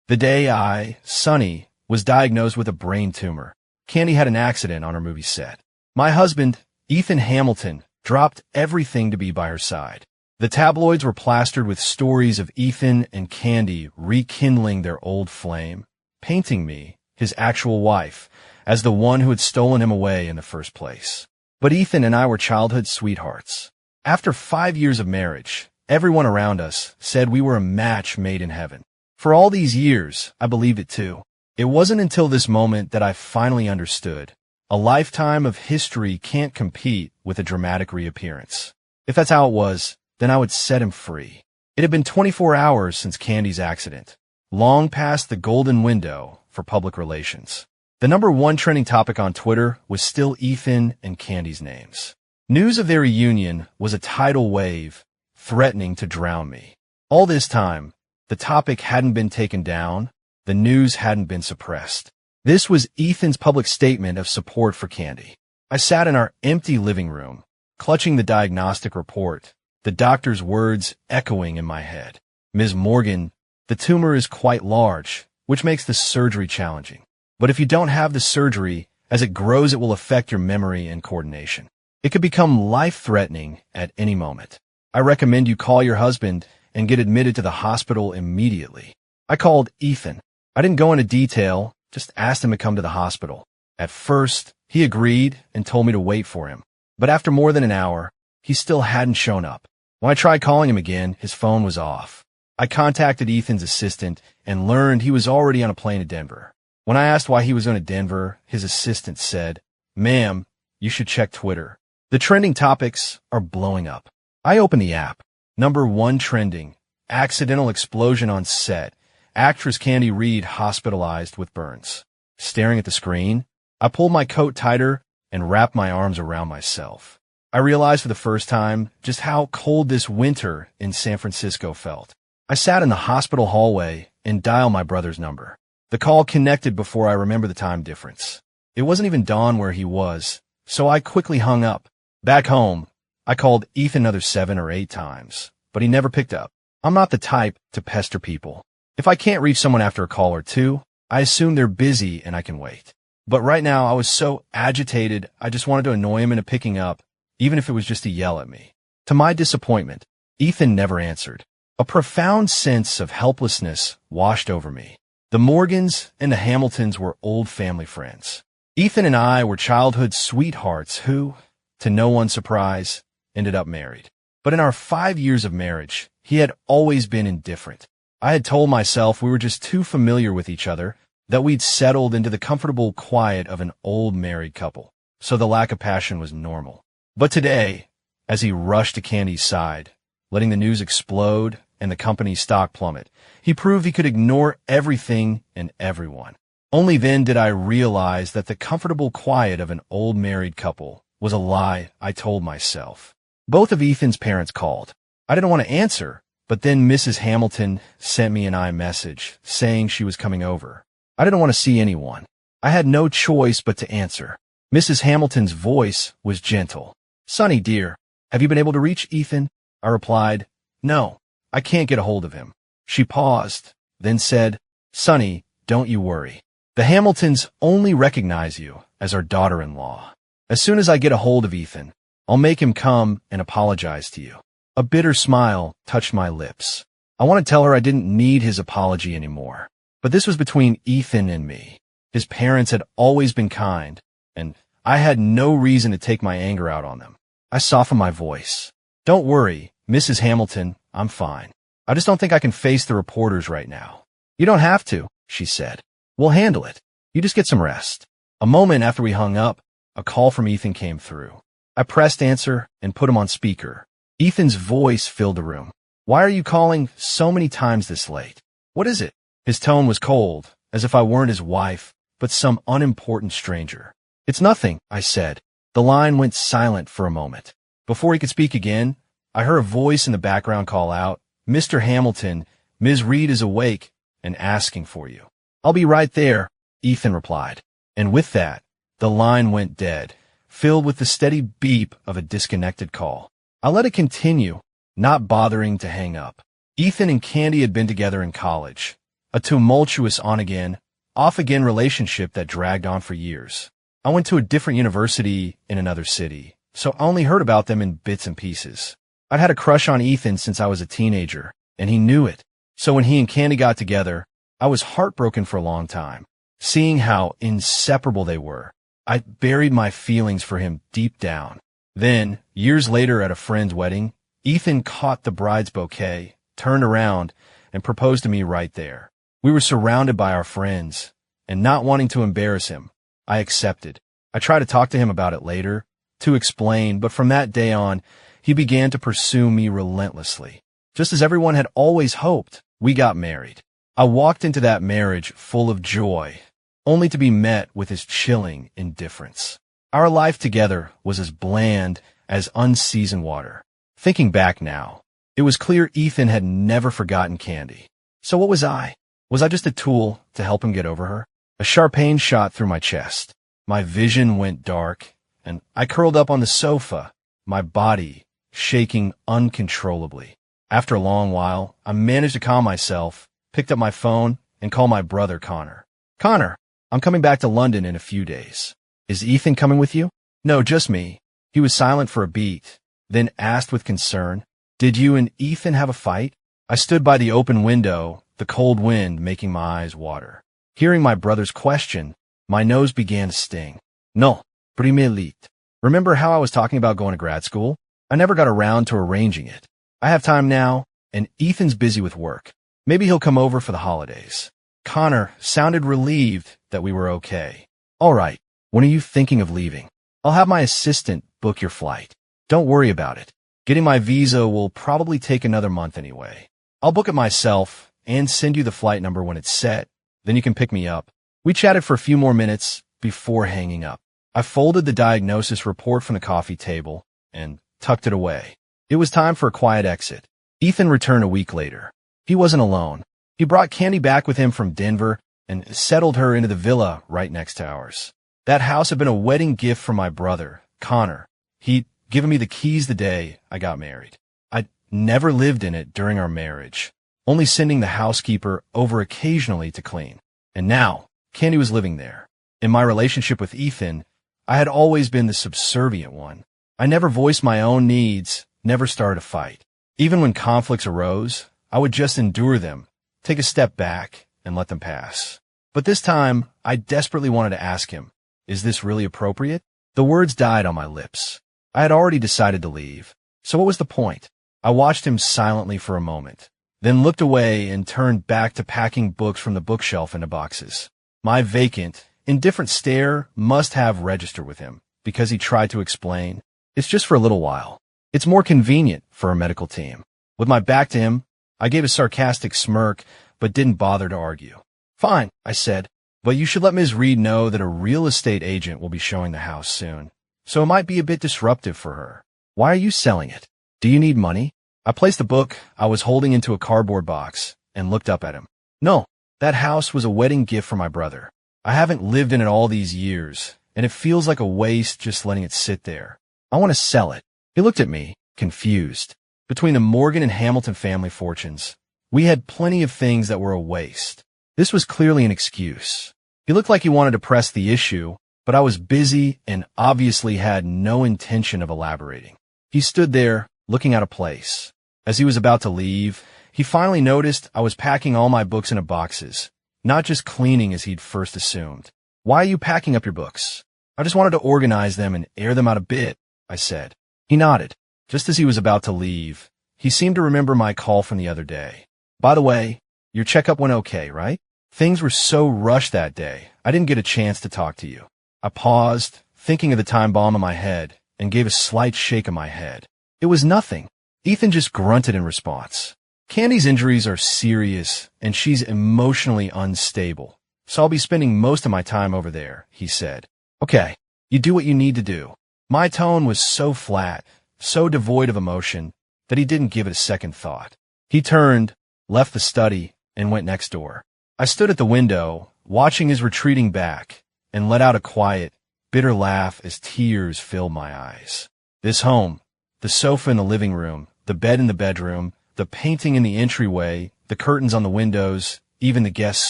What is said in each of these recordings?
The day Sunny, was diagnosed with a brain tumor. Candy had an accident on her movie set. My husband, Ethan Hamilton, dropped everything to be by her side. The tabloids were plastered with stories of Ethan and Candy rekindling their old flame, painting me, his actual wife, as the one who had stolen him away in the first place. But Ethan and I were childhood sweethearts. After 5 years of marriage, everyone around us said we were a match made in heaven. For all these years, I believed it too. It wasn't until this moment that I finally understood. A lifetime of history can't compete with a dramatic reappearance. If that's how it was, then I would set him free. It had been 24 hours since Candy's accident, long past the golden window for public relations. The #1 trending topic on Twitter was still Ethan and Candy's names. News of their reunion was a tidal wave, threatening to drown me. All this time, the topic hadn't been taken down, the news hadn't been suppressed. This was Ethan's public statement of support for Candy. I sat in our empty living room, clutching the diagnostic report, the doctor's words echoing in my head. Ms. Morgan, the tumor is quite large, which makes the surgery challenging. But if you don't have the surgery, as it grows it will affect your memory and coordination. It could become life-threatening at any moment. I recommend you call your husband and get admitted to the hospital immediately. I called Ethan. I didn't go into detail, just asked him to come to the hospital. At first, he agreed and told me to wait for him. But after more than an hour, he still hadn't shown up. When I tried calling him again, his phone was off. I contacted Ethan's assistant and learned he was already on a plane to Denver. When I asked why he was going to Denver, his assistant said, "Ma'am, you should check Twitter. The trending topics are blowing up." I opened the app. #1 trending, accidental explosion on set, actress Candy Reed hospitalized with burns. Staring at the screen, I pulled my coat tighter and wrapped my arms around myself. I realized for the first time just how cold this winter in San Francisco felt. I sat in the hospital hallway and dialed my brother's number. The call connected before I remember the time difference. It wasn't even dawn where he was, so I quickly hung up. Back home, I called Ethan another 7 or 8 times, but he never picked up. I'm not the type to pester people. If I can't reach someone after a call or two, I assume they're busy and I can wait. But right now I was so agitated I just wanted to annoy him into picking up, even if it was just to yell at me. To my disappointment, Ethan never answered. A profound sense of helplessness washed over me. The Morgans and the Hamiltons were old family friends. Ethan and I were childhood sweethearts who, to no one's surprise, ended up married. But in our 5 years of marriage, he had always been indifferent. I had told myself we were just too familiar with each other, that we'd settled into the comfortable quiet of an old married couple, so the lack of passion was normal. But today, as he rushed to Candy's side, letting the news explode and the company's stock plummet, he proved he could ignore everything and everyone. Only then did I realize that the comfortable quiet of an old married couple was a lie I told myself. Both of Ethan's parents called. I didn't want to answer, but then Mrs. Hamilton sent me an iMessage saying she was coming over. I didn't want to see anyone. I had no choice but to answer. Mrs. Hamilton's voice was gentle. "Sonny, dear, have you been able to reach Ethan?" I replied, "No, I can't get a hold of him." She paused, then said, "Sonny, don't you worry. The Hamiltons only recognize you as our daughter-in-law. As soon as I get a hold of Ethan, I'll make him come and apologize to you." A bitter smile touched my lips. I want to tell her I didn't need his apology anymore. But this was between Ethan and me. His parents had always been kind, and I had no reason to take my anger out on them. I softened my voice. "Don't worry, Mrs. Hamilton, I'm fine. I just don't think I can face the reporters right now." "You don't have to," she said. "We'll handle it. You just get some rest." A moment after we hung up, a call from Ethan came through. I pressed answer and put him on speaker. Ethan's voice filled the room. "Why are you calling so many times this late? What is it?" His tone was cold, as if I weren't his wife, but some unimportant stranger. "It's nothing," I said. The line went silent for a moment. Before he could speak again, I heard a voice in the background call out, "Mr. Hamilton, Ms. Reed is awake and asking for you." "I'll be right there," Ethan replied. And with that, the line went dead, filled with the steady beep of a disconnected call. I let it continue, not bothering to hang up. Ethan and Candy had been together in college. a tumultuous on-again, off-again relationship that dragged on for years. I went to a different university in another city, so I only heard about them in bits and pieces. I'd had a crush on Ethan since I was a teenager, and he knew it. So when he and Candy got together, I was heartbroken for a long time. Seeing how inseparable they were, I buried my feelings for him deep down. Then, years later at a friend's wedding, Ethan caught the bride's bouquet, turned around, and proposed to me right there. We were surrounded by our friends, and not wanting to embarrass him, I accepted. I tried to talk to him about it later, to explain, but from that day on, he began to pursue me relentlessly. Just as everyone had always hoped, we got married. I walked into that marriage full of joy, only to be met with his chilling indifference. Our life together was as bland as unseasoned water. Thinking back now, it was clear Ethan had never forgotten Candy. So what was I? Was I just a tool to help him get over her? A sharp pain shot through my chest. My vision went dark, and I curled up on the sofa, my body shaking uncontrollably. After a long while, I managed to calm myself, picked up my phone, and called my brother Connor. Connor, I'm coming back to London in a few days. Is Ethan coming with you? No, just me. He was silent for a beat, then asked with concern, Did you and Ethan have a fight? I stood by the open window, the cold wind making my eyes water. Hearing my brother's question, my nose began to sting. No, primelit. Remember how I was talking about going to grad school? I never got around to arranging it. I have time now, and Ethan's busy with work. Maybe he'll come over for the holidays. Connor sounded relieved that we were okay. All right, when are you thinking of leaving? I'll have my assistant book your flight. Don't worry about it. Getting my visa will probably take another month anyway. I'll book it myself and send you the flight number when it's set. Then you can pick me up. We chatted for a few more minutes before hanging up. I folded the diagnosis report from the coffee table and tucked it away. It was time for a quiet exit. Ethan returned a week later. He wasn't alone. He brought Candy back with him from Denver and settled her into the villa right next to ours. That house had been a wedding gift from my brother, Connor. He'd given me the keys the day I got married. I'd never lived in it during our marriage, only sending the housekeeper over occasionally to clean. And now, Candy was living there. In my relationship with Ethan, I had always been the subservient one. I never voiced my own needs, never started a fight. Even when conflicts arose, I would just endure them, take a step back, and let them pass. But this time, I desperately wanted to ask him, is this really appropriate? The words died on my lips. I had already decided to leave. So what was the point? I watched him silently for a moment, then looked away and turned back to packing books from the bookshelf into boxes. My vacant, indifferent stare must have registered with him, because he tried to explain, it's just for a little while. It's more convenient for a medical team. With my back to him, I gave a sarcastic smirk, but didn't bother to argue. Fine, I said, but you should let Ms. Reed know that a real estate agent will be showing the house soon, so it might be a bit disruptive for her. Why are you selling it? Do you need money? I placed the book I was holding into a cardboard box and looked up at him. No, that house was a wedding gift for my brother. I haven't lived in it all these years, and it feels like a waste just letting it sit there. I want to sell it. He looked at me, confused. Between the Morgan and Hamilton family fortunes, we had plenty of things that were a waste. This was clearly an excuse. He looked like he wanted to press the issue, but I was busy and obviously had no intention of elaborating. He stood there, looking out of place. As he was about to leave, he finally noticed I was packing all my books into boxes, not just cleaning as he'd first assumed. Why are you packing up your books? I just wanted to organize them and air them out a bit, I said. He nodded. Just as he was about to leave, he seemed to remember my call from the other day. By the way, your checkup went okay, right? Things were so rushed that day, I didn't get a chance to talk to you. I paused, thinking of the time bomb in my head, and gave a slight shake of my head. It was nothing. Ethan just grunted in response. Candy's injuries are serious, and she's emotionally unstable, so I'll be spending most of my time over there, he said. Okay, you do what you need to do. My tone was so flat, so devoid of emotion, that he didn't give it a second thought. He turned, left the study, and went next door. I stood at the window, watching his retreating back, and let out a quiet, bitter laugh as tears filled my eyes. This home, the sofa in the living room, the bed in the bedroom, the painting in the entryway, the curtains on the windows, even the guests'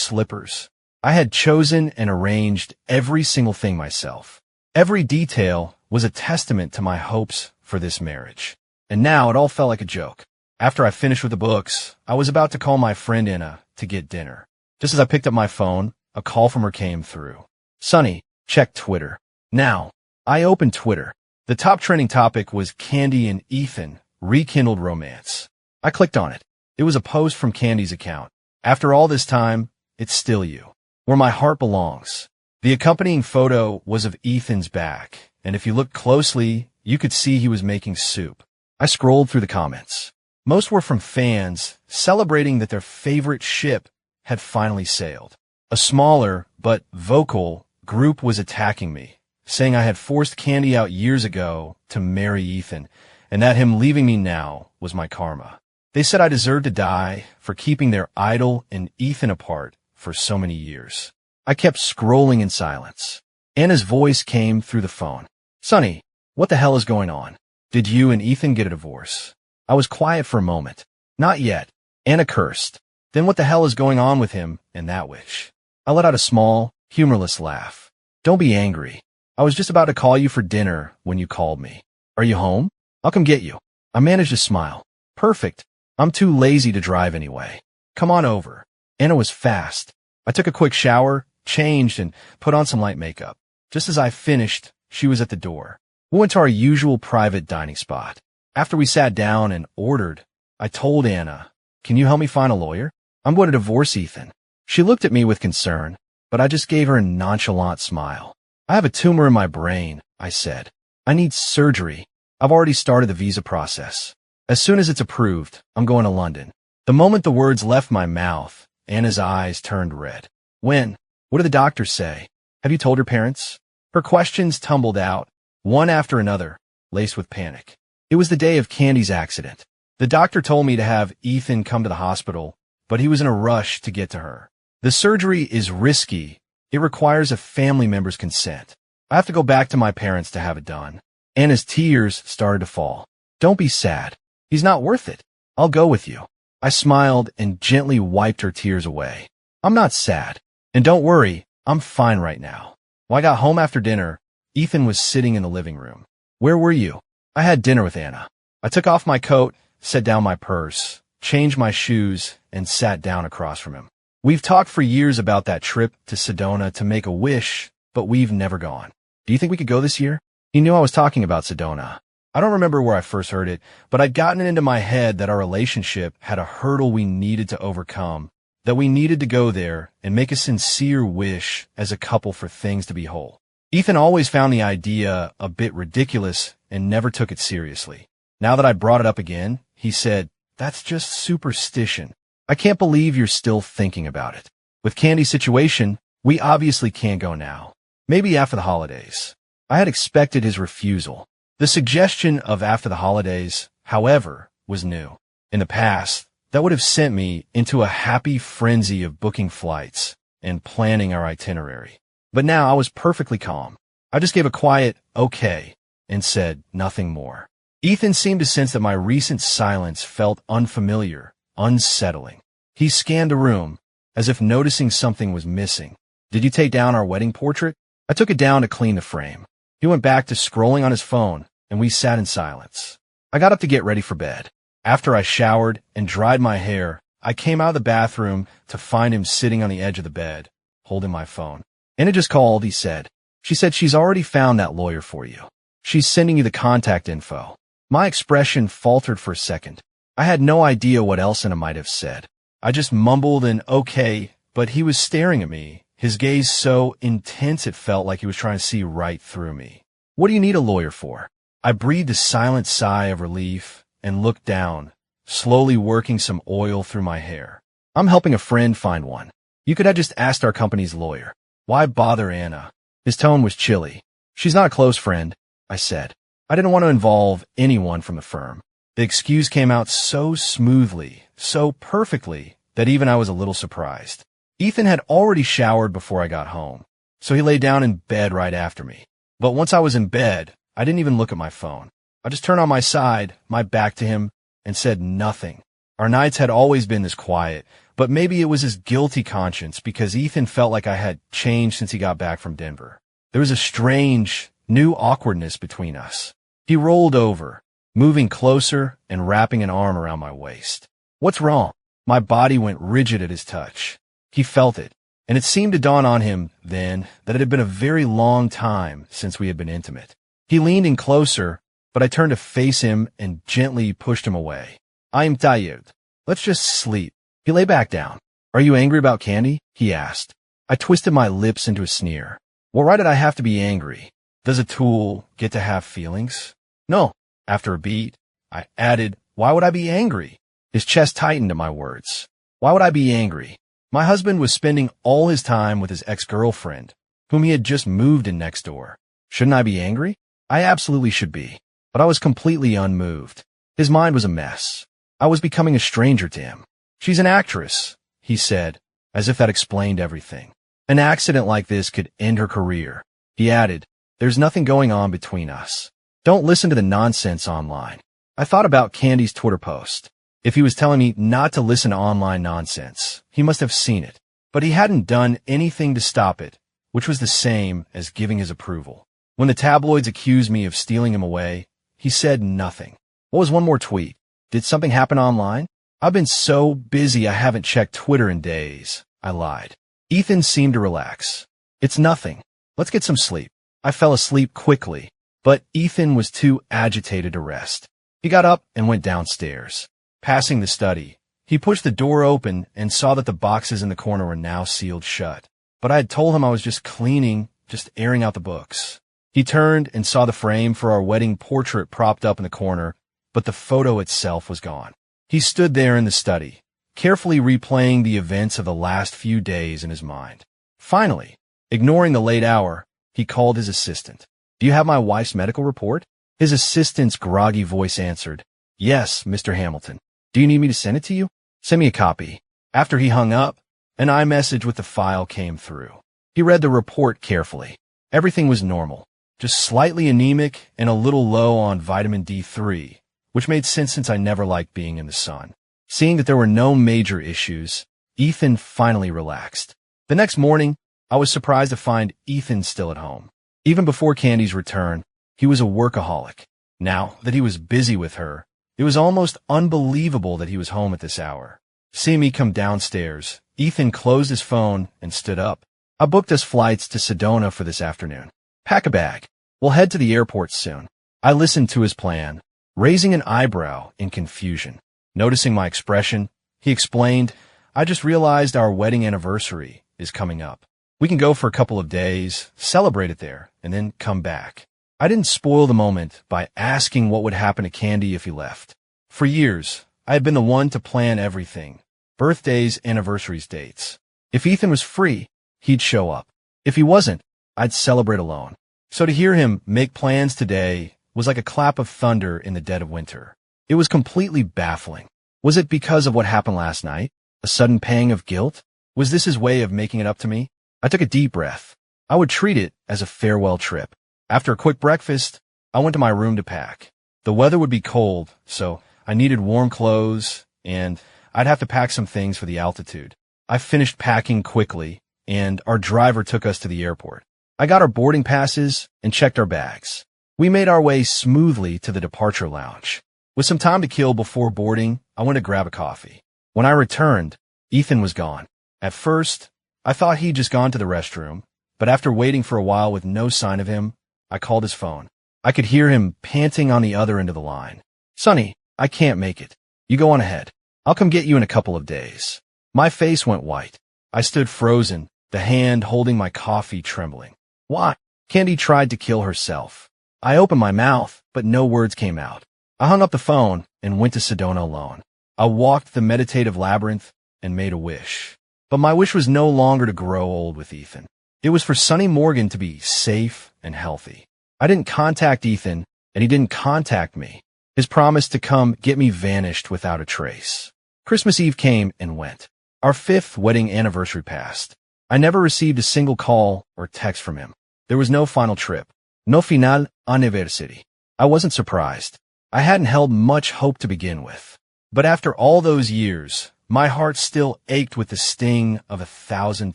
slippers. I had chosen and arranged every single thing myself. Every detail was a testament to my hopes for this marriage. And now it all felt like a joke. After I finished with the books, I was about to call my friend Anna to get dinner. Just as I picked up my phone, a call from her came through. Sonny, check Twitter. Now, I opened Twitter. The top trending topic was Candy and Ethan rekindled romance. I clicked on it. It was a post from Candy's account. After all this time, it's still you. Where my heart belongs. The accompanying photo was of Ethan's back, and if you looked closely, you could see he was making soup. I scrolled through the comments. Most were from fans celebrating that their favorite ship had finally sailed. A smaller, but vocal, group was attacking me, saying I had forced Candy out years ago to marry Ethan, and that him leaving me now was my karma. They said I deserved to die for keeping their idol and Ethan apart for so many years. I kept scrolling in silence. Anna's voice came through the phone. Sonny, what the hell is going on? Did you and Ethan get a divorce? I was quiet for a moment. Not yet. Anna cursed. Then what the hell is going on with him and that witch? I let out a small, humorless laugh. Don't be angry. I was just about to call you for dinner when you called me. Are you home? I'll come get you. I managed to smile. Perfect. I'm too lazy to drive anyway. Come on over. Anna was fast. I took a quick shower, changed, and put on some light makeup. Just as I finished, she was at the door. We went to our usual private dining spot. After we sat down and ordered, I told Anna, can you help me find a lawyer? I'm going to divorce Ethan. She looked at me with concern, but I just gave her a nonchalant smile. I have a tumor in my brain, I said. I need surgery. I've already started the visa process. As soon as it's approved, I'm going to London. The moment the words left my mouth, Anna's eyes turned red. When? What did the doctors say? Have you told your parents? Her questions tumbled out, one after another, laced with panic. It was the day of Candy's accident. The doctor told me to have Ethan come to the hospital, but he was in a rush to get to her. The surgery is risky. It requires a family member's consent. I have to go back to my parents to have it done. Anna's tears started to fall. Don't be sad. He's not worth it. I'll go with you. I smiled and gently wiped her tears away. I'm not sad. And don't worry, I'm fine right now. When I got home after dinner, Ethan was sitting in the living room. Where were you? I had dinner with Anna. I took off my coat, set down my purse, changed my shoes, and sat down across from him. We've talked for years about that trip to Sedona to make a wish, but we've never gone. Do you think we could go this year? He knew I was talking about Sedona. I don't remember where I first heard it, but I'd gotten it into my head that our relationship had a hurdle we needed to overcome, that we needed to go there and make a sincere wish as a couple for things to be whole. Ethan always found the idea a bit ridiculous and never took it seriously. Now that I brought it up again, he said, that's just superstition. I can't believe you're still thinking about it. With Candy's situation, we obviously can't go now. Maybe after the holidays. I had expected his refusal. The suggestion of after the holidays, however, was new. In the past, that would have sent me into a happy frenzy of booking flights and planning our itinerary. But now I was perfectly calm. I just gave a quiet, okay, and said nothing more. Ethan seemed to sense that my recent silence felt unfamiliar, unsettling. He scanned the room, as if noticing something was missing. Did you take down our wedding portrait? I took it down to clean the frame. He went back to scrolling on his phone, and we sat in silence. I got up to get ready for bed. After I showered and dried my hair, I came out of the bathroom to find him sitting on the edge of the bed, holding my phone. Anna just called, he said. She said she's already found that lawyer for you. She's sending you the contact info. My expression faltered for a second. I had no idea what else Anna might have said. I just mumbled an okay, but he was staring at me, his gaze so intense it felt like he was trying to see right through me. What do you need a lawyer for? I breathed a silent sigh of relief and looked down, slowly working some oil through my hair. I'm helping a friend find one. You could have just asked our company's lawyer. Why bother Anna? His tone was chilly. She's not a close friend, I said. I didn't want to involve anyone from the firm. The excuse came out so smoothly, so perfectly, that even I was a little surprised. Ethan had already showered before I got home, so he lay down in bed right after me. But once I was in bed, I didn't even look at my phone. I just turned on my side, my back to him, and said nothing. Our nights had always been this quiet, but maybe it was his guilty conscience because Ethan felt like I had changed since he got back from Denver. There was a strange, new awkwardness between us. He rolled over, moving closer and wrapping an arm around my waist. What's wrong? My body went rigid at his touch. He felt it, and it seemed to dawn on him then that it had been a very long time since we had been intimate. He leaned in closer, but I turned to face him and gently pushed him away. I'm tired. Let's just sleep. He lay back down. Are you angry about Candy? He asked. I twisted my lips into a sneer. Well, why did I have to be angry? Does a tool get to have feelings? No. After a beat, I added, why would I be angry? His chest tightened at my words. Why would I be angry? My husband was spending all his time with his ex-girlfriend, whom he had just moved in next door. Shouldn't I be angry? I absolutely should be. But I was completely unmoved. His mind was a mess. I was becoming a stranger to him. She's an actress, he said, as if that explained everything. An accident like this could end her career. He added, there's nothing going on between us. Don't listen to the nonsense online. I thought about Candy's Twitter post. If he was telling me not to listen to online nonsense, he must have seen it. But he hadn't done anything to stop it, which was the same as giving his approval. When the tabloids accused me of stealing him away, he said nothing. What was one more tweet? Did something happen online? I've been so busy I haven't checked Twitter in days, I lied. Ethan seemed to relax. It's nothing. Let's get some sleep. I fell asleep quickly, but Ethan was too agitated to rest. He got up and went downstairs. Passing the study, he pushed the door open and saw that the boxes in the corner were now sealed shut. But I had told him I was just cleaning, just airing out the books. He turned and saw the frame for our wedding portrait propped up in the corner, but the photo itself was gone. He stood there in the study, carefully replaying the events of the last few days in his mind. Finally, ignoring the late hour, he called his assistant. Do you have my wife's medical report? His assistant's groggy voice answered, Yes, Mr. Hamilton. Do you need me to send it to you? Send me a copy. After he hung up, an iMessage with the file came through. He read the report carefully. Everything was normal, just slightly anemic and a little low on vitamin D3, which made sense since I never liked being in the sun. Seeing that there were no major issues, Ethan finally relaxed. The next morning, I was surprised to find Ethan still at home. Even before Candy's return, he was a workaholic. Now that he was busy with her, it was almost unbelievable that he was home at this hour. Seeing me come downstairs, Ethan closed his phone and stood up. I booked us flights to Sedona for this afternoon. Pack a bag. We'll head to the airport soon. I listened to his plan, raising an eyebrow in confusion. Noticing my expression, he explained, I just realized our wedding anniversary is coming up. We can go for a couple of days, celebrate it there, and then come back. I didn't spoil the moment by asking what would happen to Candy if he left. For years, I had been the one to plan everything. Birthdays, anniversaries, dates. If Ethan was free, he'd show up. If he wasn't, I'd celebrate alone. So to hear him make plans today was like a clap of thunder in the dead of winter. It was completely baffling. Was it because of what happened last night? A sudden pang of guilt? Was this his way of making it up to me? I took a deep breath. I would treat it as a farewell trip. After a quick breakfast, I went to my room to pack. The weather would be cold, so I needed warm clothes, and I'd have to pack some things for the altitude. I finished packing quickly, and our driver took us to the airport. I got our boarding passes and checked our bags. We made our way smoothly to the departure lounge. With some time to kill before boarding, I went to grab a coffee. When I returned, Ethan was gone. At first, I thought he'd just gone to the restroom, but after waiting for a while with no sign of him, I called his phone. I could hear him panting on the other end of the line. Sonny, I can't make it. You go on ahead. I'll come get you in a couple of days. My face went white. I stood frozen, the hand holding my coffee trembling. Why? Candy tried to kill herself. I opened my mouth, but no words came out. I hung up the phone and went to Sedona alone. I walked the meditative labyrinth and made a wish. But my wish was no longer to grow old with Ethan. It was for Sonny Morgan to be safe and healthy. I didn't contact Ethan, and he didn't contact me. His promise to come get me vanished without a trace. Christmas Eve came and went. Our 5th wedding anniversary passed. I never received a single call or text from him. There was no final trip. No final anniversary. I wasn't surprised. I hadn't held much hope to begin with. But after all those years, my heart still ached with the sting of 1,000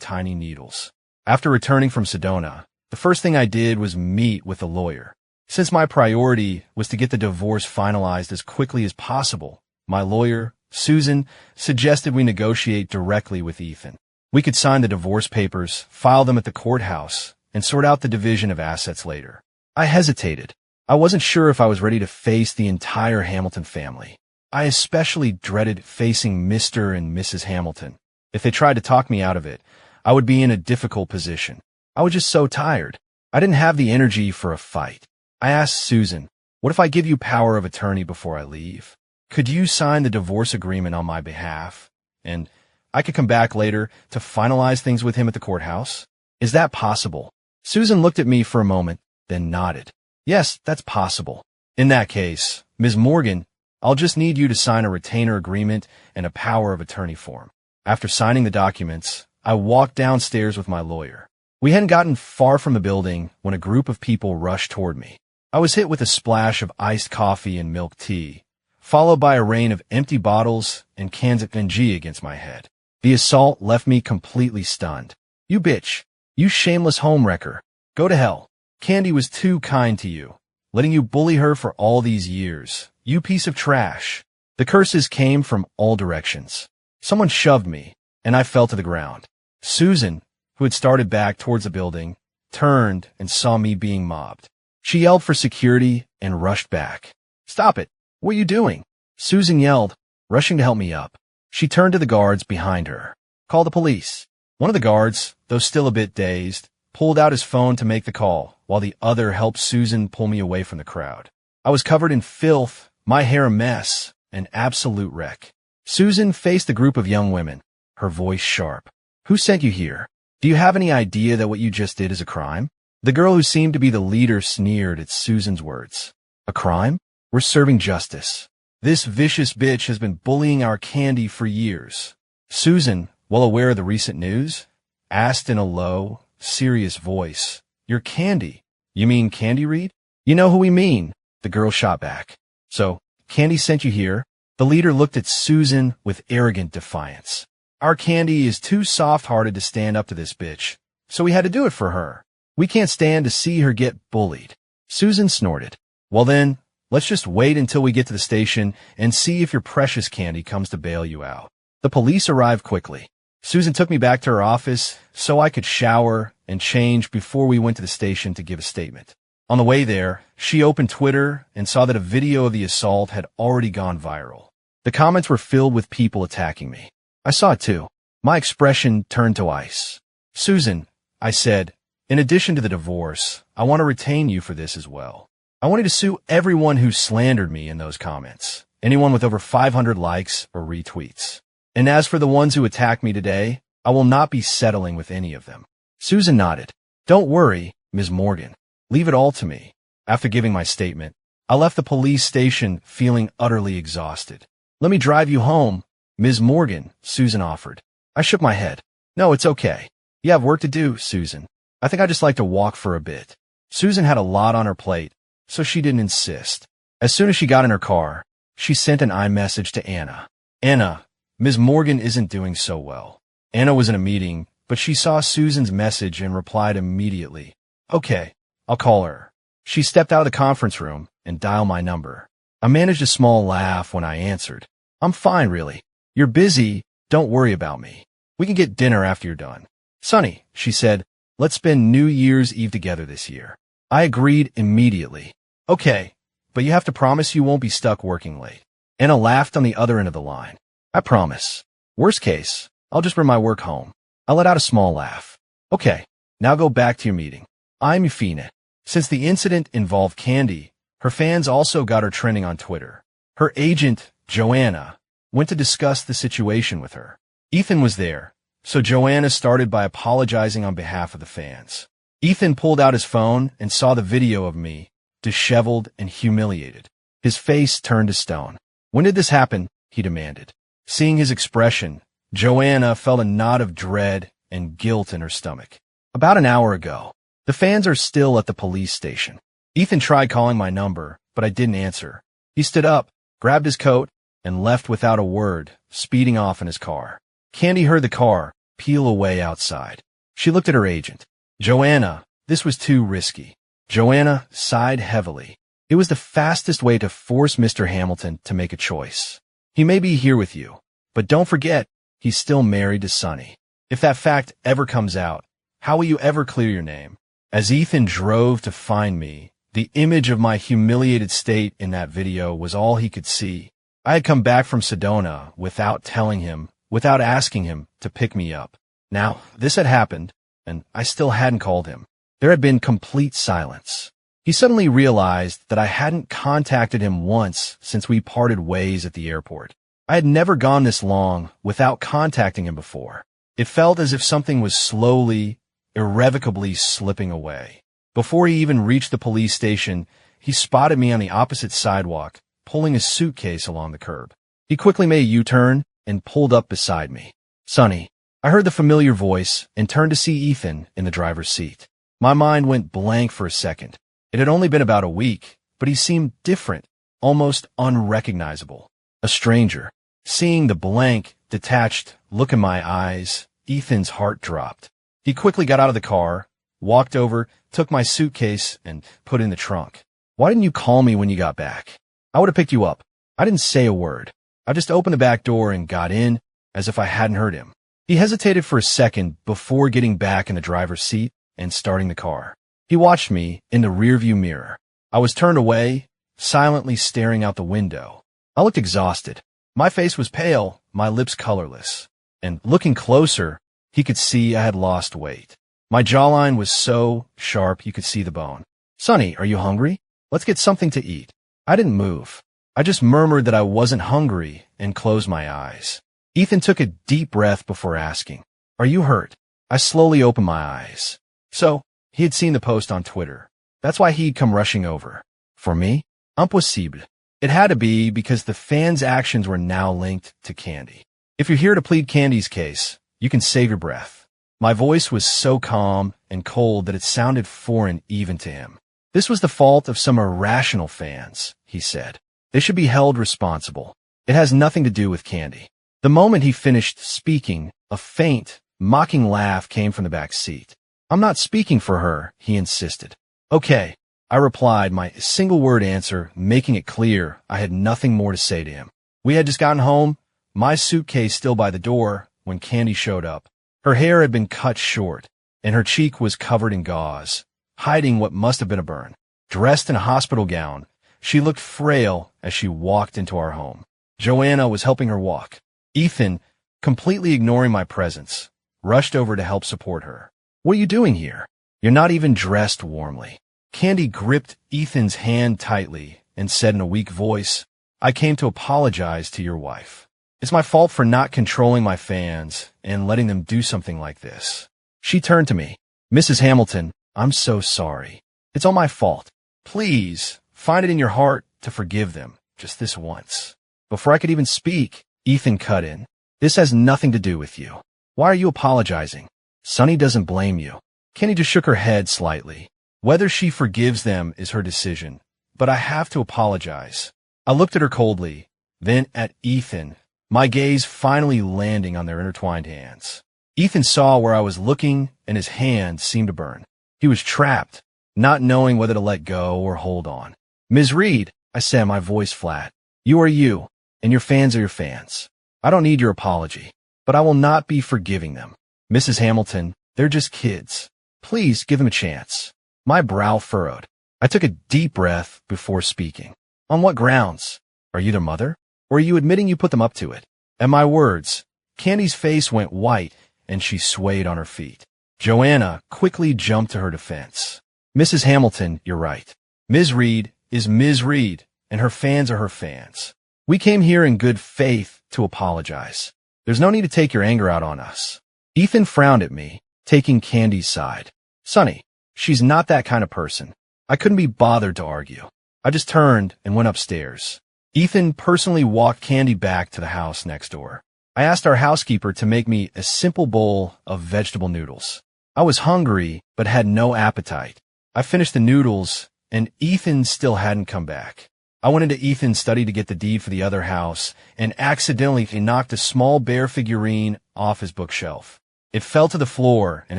tiny needles. After returning from Sedona, the first thing I did was meet with a lawyer. Since my priority was to get the divorce finalized as quickly as possible, my lawyer, Susan, suggested we negotiate directly with Ethan. We could sign the divorce papers, file them at the courthouse, and sort out the division of assets later. I hesitated. I wasn't sure if I was ready to face the entire Hamilton family. I especially dreaded facing Mr. and Mrs. Hamilton. If they tried to talk me out of it, I would be in a difficult position. I was just so tired. I didn't have the energy for a fight. I asked Susan, what if I give you power of attorney before I leave? Could you sign the divorce agreement on my behalf? And I could come back later to finalize things with him at the courthouse? Is that possible? Susan looked at me for a moment, then nodded. Yes, that's possible. In that case, Ms. Morgan, I'll just need you to sign a retainer agreement and a power of attorney form. After signing the documents, I walked downstairs with my lawyer. We hadn't gotten far from the building when a group of people rushed toward me. I was hit with a splash of iced coffee and milk tea, followed by a rain of empty bottles and cans of G against my head. The assault left me completely stunned. You bitch. You shameless homewrecker. Go to hell. Candy was too kind to you, letting you bully her for all these years. You piece of trash. The curses came from all directions. Someone shoved me, and I fell to the ground. Susan, who had started back towards the building, turned and saw me being mobbed. She yelled for security and rushed back. Stop it. What are you doing? Susan yelled, rushing to help me up. She turned to the guards behind her. Call the police. One of the guards, though still a bit dazed, pulled out his phone to make the call, while the other helped Susan pull me away from the crowd. I was covered in filth, my hair a mess, an absolute wreck. Susan faced a group of young women, her voice sharp. Who sent you here? Do you have any idea that what you just did is a crime? The girl who seemed to be the leader sneered at Susan's words. A crime? We're serving justice. This vicious bitch has been bullying our Candy for years. Susan, well aware of the recent news, asked in a low, serious voice, Your Candy? You mean Candy Reed? You know who we mean, the girl shot back. So, Candy sent you here? The leader looked at Susan with arrogant defiance. Our Candy is too soft-hearted to stand up to this bitch, so we had to do it for her. We can't stand to see her get bullied. Susan snorted. Well then, let's just wait until we get to the station and see if your precious Candy comes to bail you out. The police arrived quickly. Susan took me back to her office so I could shower and change before we went to the station to give a statement. On the way there, she opened Twitter and saw that a video of the assault had already gone viral. The comments were filled with people attacking me. I saw it too. My expression turned to ice. Susan, I said, in addition to the divorce, I want to retain you for this as well. I wanted to sue everyone who slandered me in those comments, anyone with over 500 likes or retweets. And as for the ones who attacked me today, I will not be settling with any of them. Susan nodded. Don't worry, Ms. Morgan. Leave it all to me. After giving my statement, I left the police station feeling utterly exhausted. Let me drive you home, Ms. Morgan, Susan offered. I shook my head. No, it's okay. You have work to do, Susan. I think I'd just like to walk for a bit. Susan had a lot on her plate, so she didn't insist. As soon as she got in her car, she sent an iMessage to Anna. Anna, Ms. Morgan isn't doing so well. Anna was in a meeting, but she saw Susan's message and replied immediately. Okay, I'll call her. She stepped out of the conference room and dialed my number. I managed a small laugh when I answered. I'm fine, really. You're busy. Don't worry about me. We can get dinner after you're done. Sonny, she said, let's spend New Year's Eve together this year. I agreed immediately. Okay, but you have to promise you won't be stuck working late. Anna laughed on the other end of the line. I promise. Worst case, I'll just bring my work home. I let out a small laugh. Okay, now go back to your meeting. I'm Euphina. Since the incident involved Candy, her fans also got her trending on Twitter. Her agent, Joanna, went to discuss the situation with her. Ethan was there, so Joanna started by apologizing on behalf of the fans. Ethan pulled out his phone and saw the video of me, disheveled and humiliated. His face turned to stone. When did this happen? He demanded. Seeing his expression, Joanna felt a knot of dread and guilt in her stomach. About an hour ago. The fans are still at the police station. Ethan tried calling my number, but I didn't answer. He stood up, grabbed his coat, and left without a word, speeding off in his car. Candy heard the car peel away outside. She looked at her agent. Joanna, this was too risky. Joanna sighed heavily. It was the fastest way to force Mr. Hamilton to make a choice. He may be here with you, but don't forget, he's still married to Sonny. If that fact ever comes out, how will you ever clear your name? As Ethan drove to find me, the image of my humiliated state in that video was all he could see. I had come back from Sedona without telling him, without asking him to pick me up. Now, this had happened, and I still hadn't called him. There had been complete silence. He suddenly realized that I hadn't contacted him once since we parted ways at the airport. I had never gone this long without contacting him before. It felt as if something was slowly, irrevocably slipping away. Before he even reached the police station, he spotted me on the opposite sidewalk, pulling a suitcase along the curb. He quickly made a U-turn and pulled up beside me. Sonny, I heard the familiar voice and turned to see Ethan in the driver's seat. My mind went blank for a second. It had only been about a week, but he seemed different, almost unrecognizable. A stranger. Seeing the blank, detached look in my eyes, Ethan's heart dropped. He quickly got out of the car, walked over, took my suitcase, and put it in the trunk. Why didn't you call me when you got back? I would have picked you up. I didn't say a word. I just opened the back door and got in, as if I hadn't heard him. He hesitated for a second before getting back in the driver's seat and starting the car. He watched me in the rearview mirror. I was turned away, silently staring out the window. I looked exhausted. My face was pale, my lips colorless. And looking closer, he could see I had lost weight. My jawline was so sharp you could see the bone. Sonny, are you hungry? Let's get something to eat. I didn't move. I just murmured that I wasn't hungry and closed my eyes. Ethan took a deep breath before asking, Are you hurt? I slowly opened my eyes. So, he had seen the post on Twitter. That's why he'd come rushing over. For me? Impossible. It had to be because the fans' actions were now linked to Candy. If you're here to plead Candy's case, you can save your breath. My voice was so calm and cold that it sounded foreign even to him. This was the fault of some irrational fans, he said. They should be held responsible. It has nothing to do with Candy. The moment he finished speaking, a faint, mocking laugh came from the back seat. I'm not speaking for her, he insisted. Okay, I replied, my single-word answer making it clear I had nothing more to say to him. We had just gotten home, my suitcase still by the door, when Candy showed up. Her hair had been cut short, and her cheek was covered in gauze, hiding what must have been a burn. Dressed in a hospital gown, she looked frail as she walked into our home. Joanna was helping her walk. Ethan, completely ignoring my presence, rushed over to help support her. What are you doing here? You're not even dressed warmly. Candy gripped Ethan's hand tightly and said in a weak voice, I came to apologize to your wife. It's my fault for not controlling my fans and letting them do something like this. She turned to me. Mrs. Hamilton, I'm so sorry. It's all my fault. Please, find it in your heart to forgive them, just this once. Before I could even speak, Ethan cut in. This has nothing to do with you. Why are you apologizing? Sonny doesn't blame you. Kenny just shook her head slightly. Whether she forgives them is her decision, but I have to apologize. I looked at her coldly, then at Ethan, my gaze finally landing on their intertwined hands. Ethan saw where I was looking, and his hand seemed to burn. He was trapped, not knowing whether to let go or hold on. Ms. Reed, I said, my voice flat. You are you, and your fans are your fans. I don't need your apology, but I will not be forgiving them. Mrs. Hamilton, they're just kids. Please give them a chance. My brow furrowed. I took a deep breath before speaking. On what grounds? Are you their mother? Or are you admitting you put them up to it? At my words, Candy's face went white and she swayed on her feet. Joanna quickly jumped to her defense. Mrs. Hamilton, you're right. Ms. Reed is Ms. Reed, and her fans are her fans. We came here in good faith to apologize. There's no need to take your anger out on us. Ethan frowned at me, taking Candy's side. Sonny, she's not that kind of person. I couldn't be bothered to argue. I just turned and went upstairs. Ethan personally walked Candy back to the house next door. I asked our housekeeper to make me a simple bowl of vegetable noodles. I was hungry, but had no appetite. I finished the noodles, and Ethan still hadn't come back. I went into Ethan's study to get the deed for the other house, and accidentally he knocked a small bear figurine off his bookshelf. It fell to the floor, and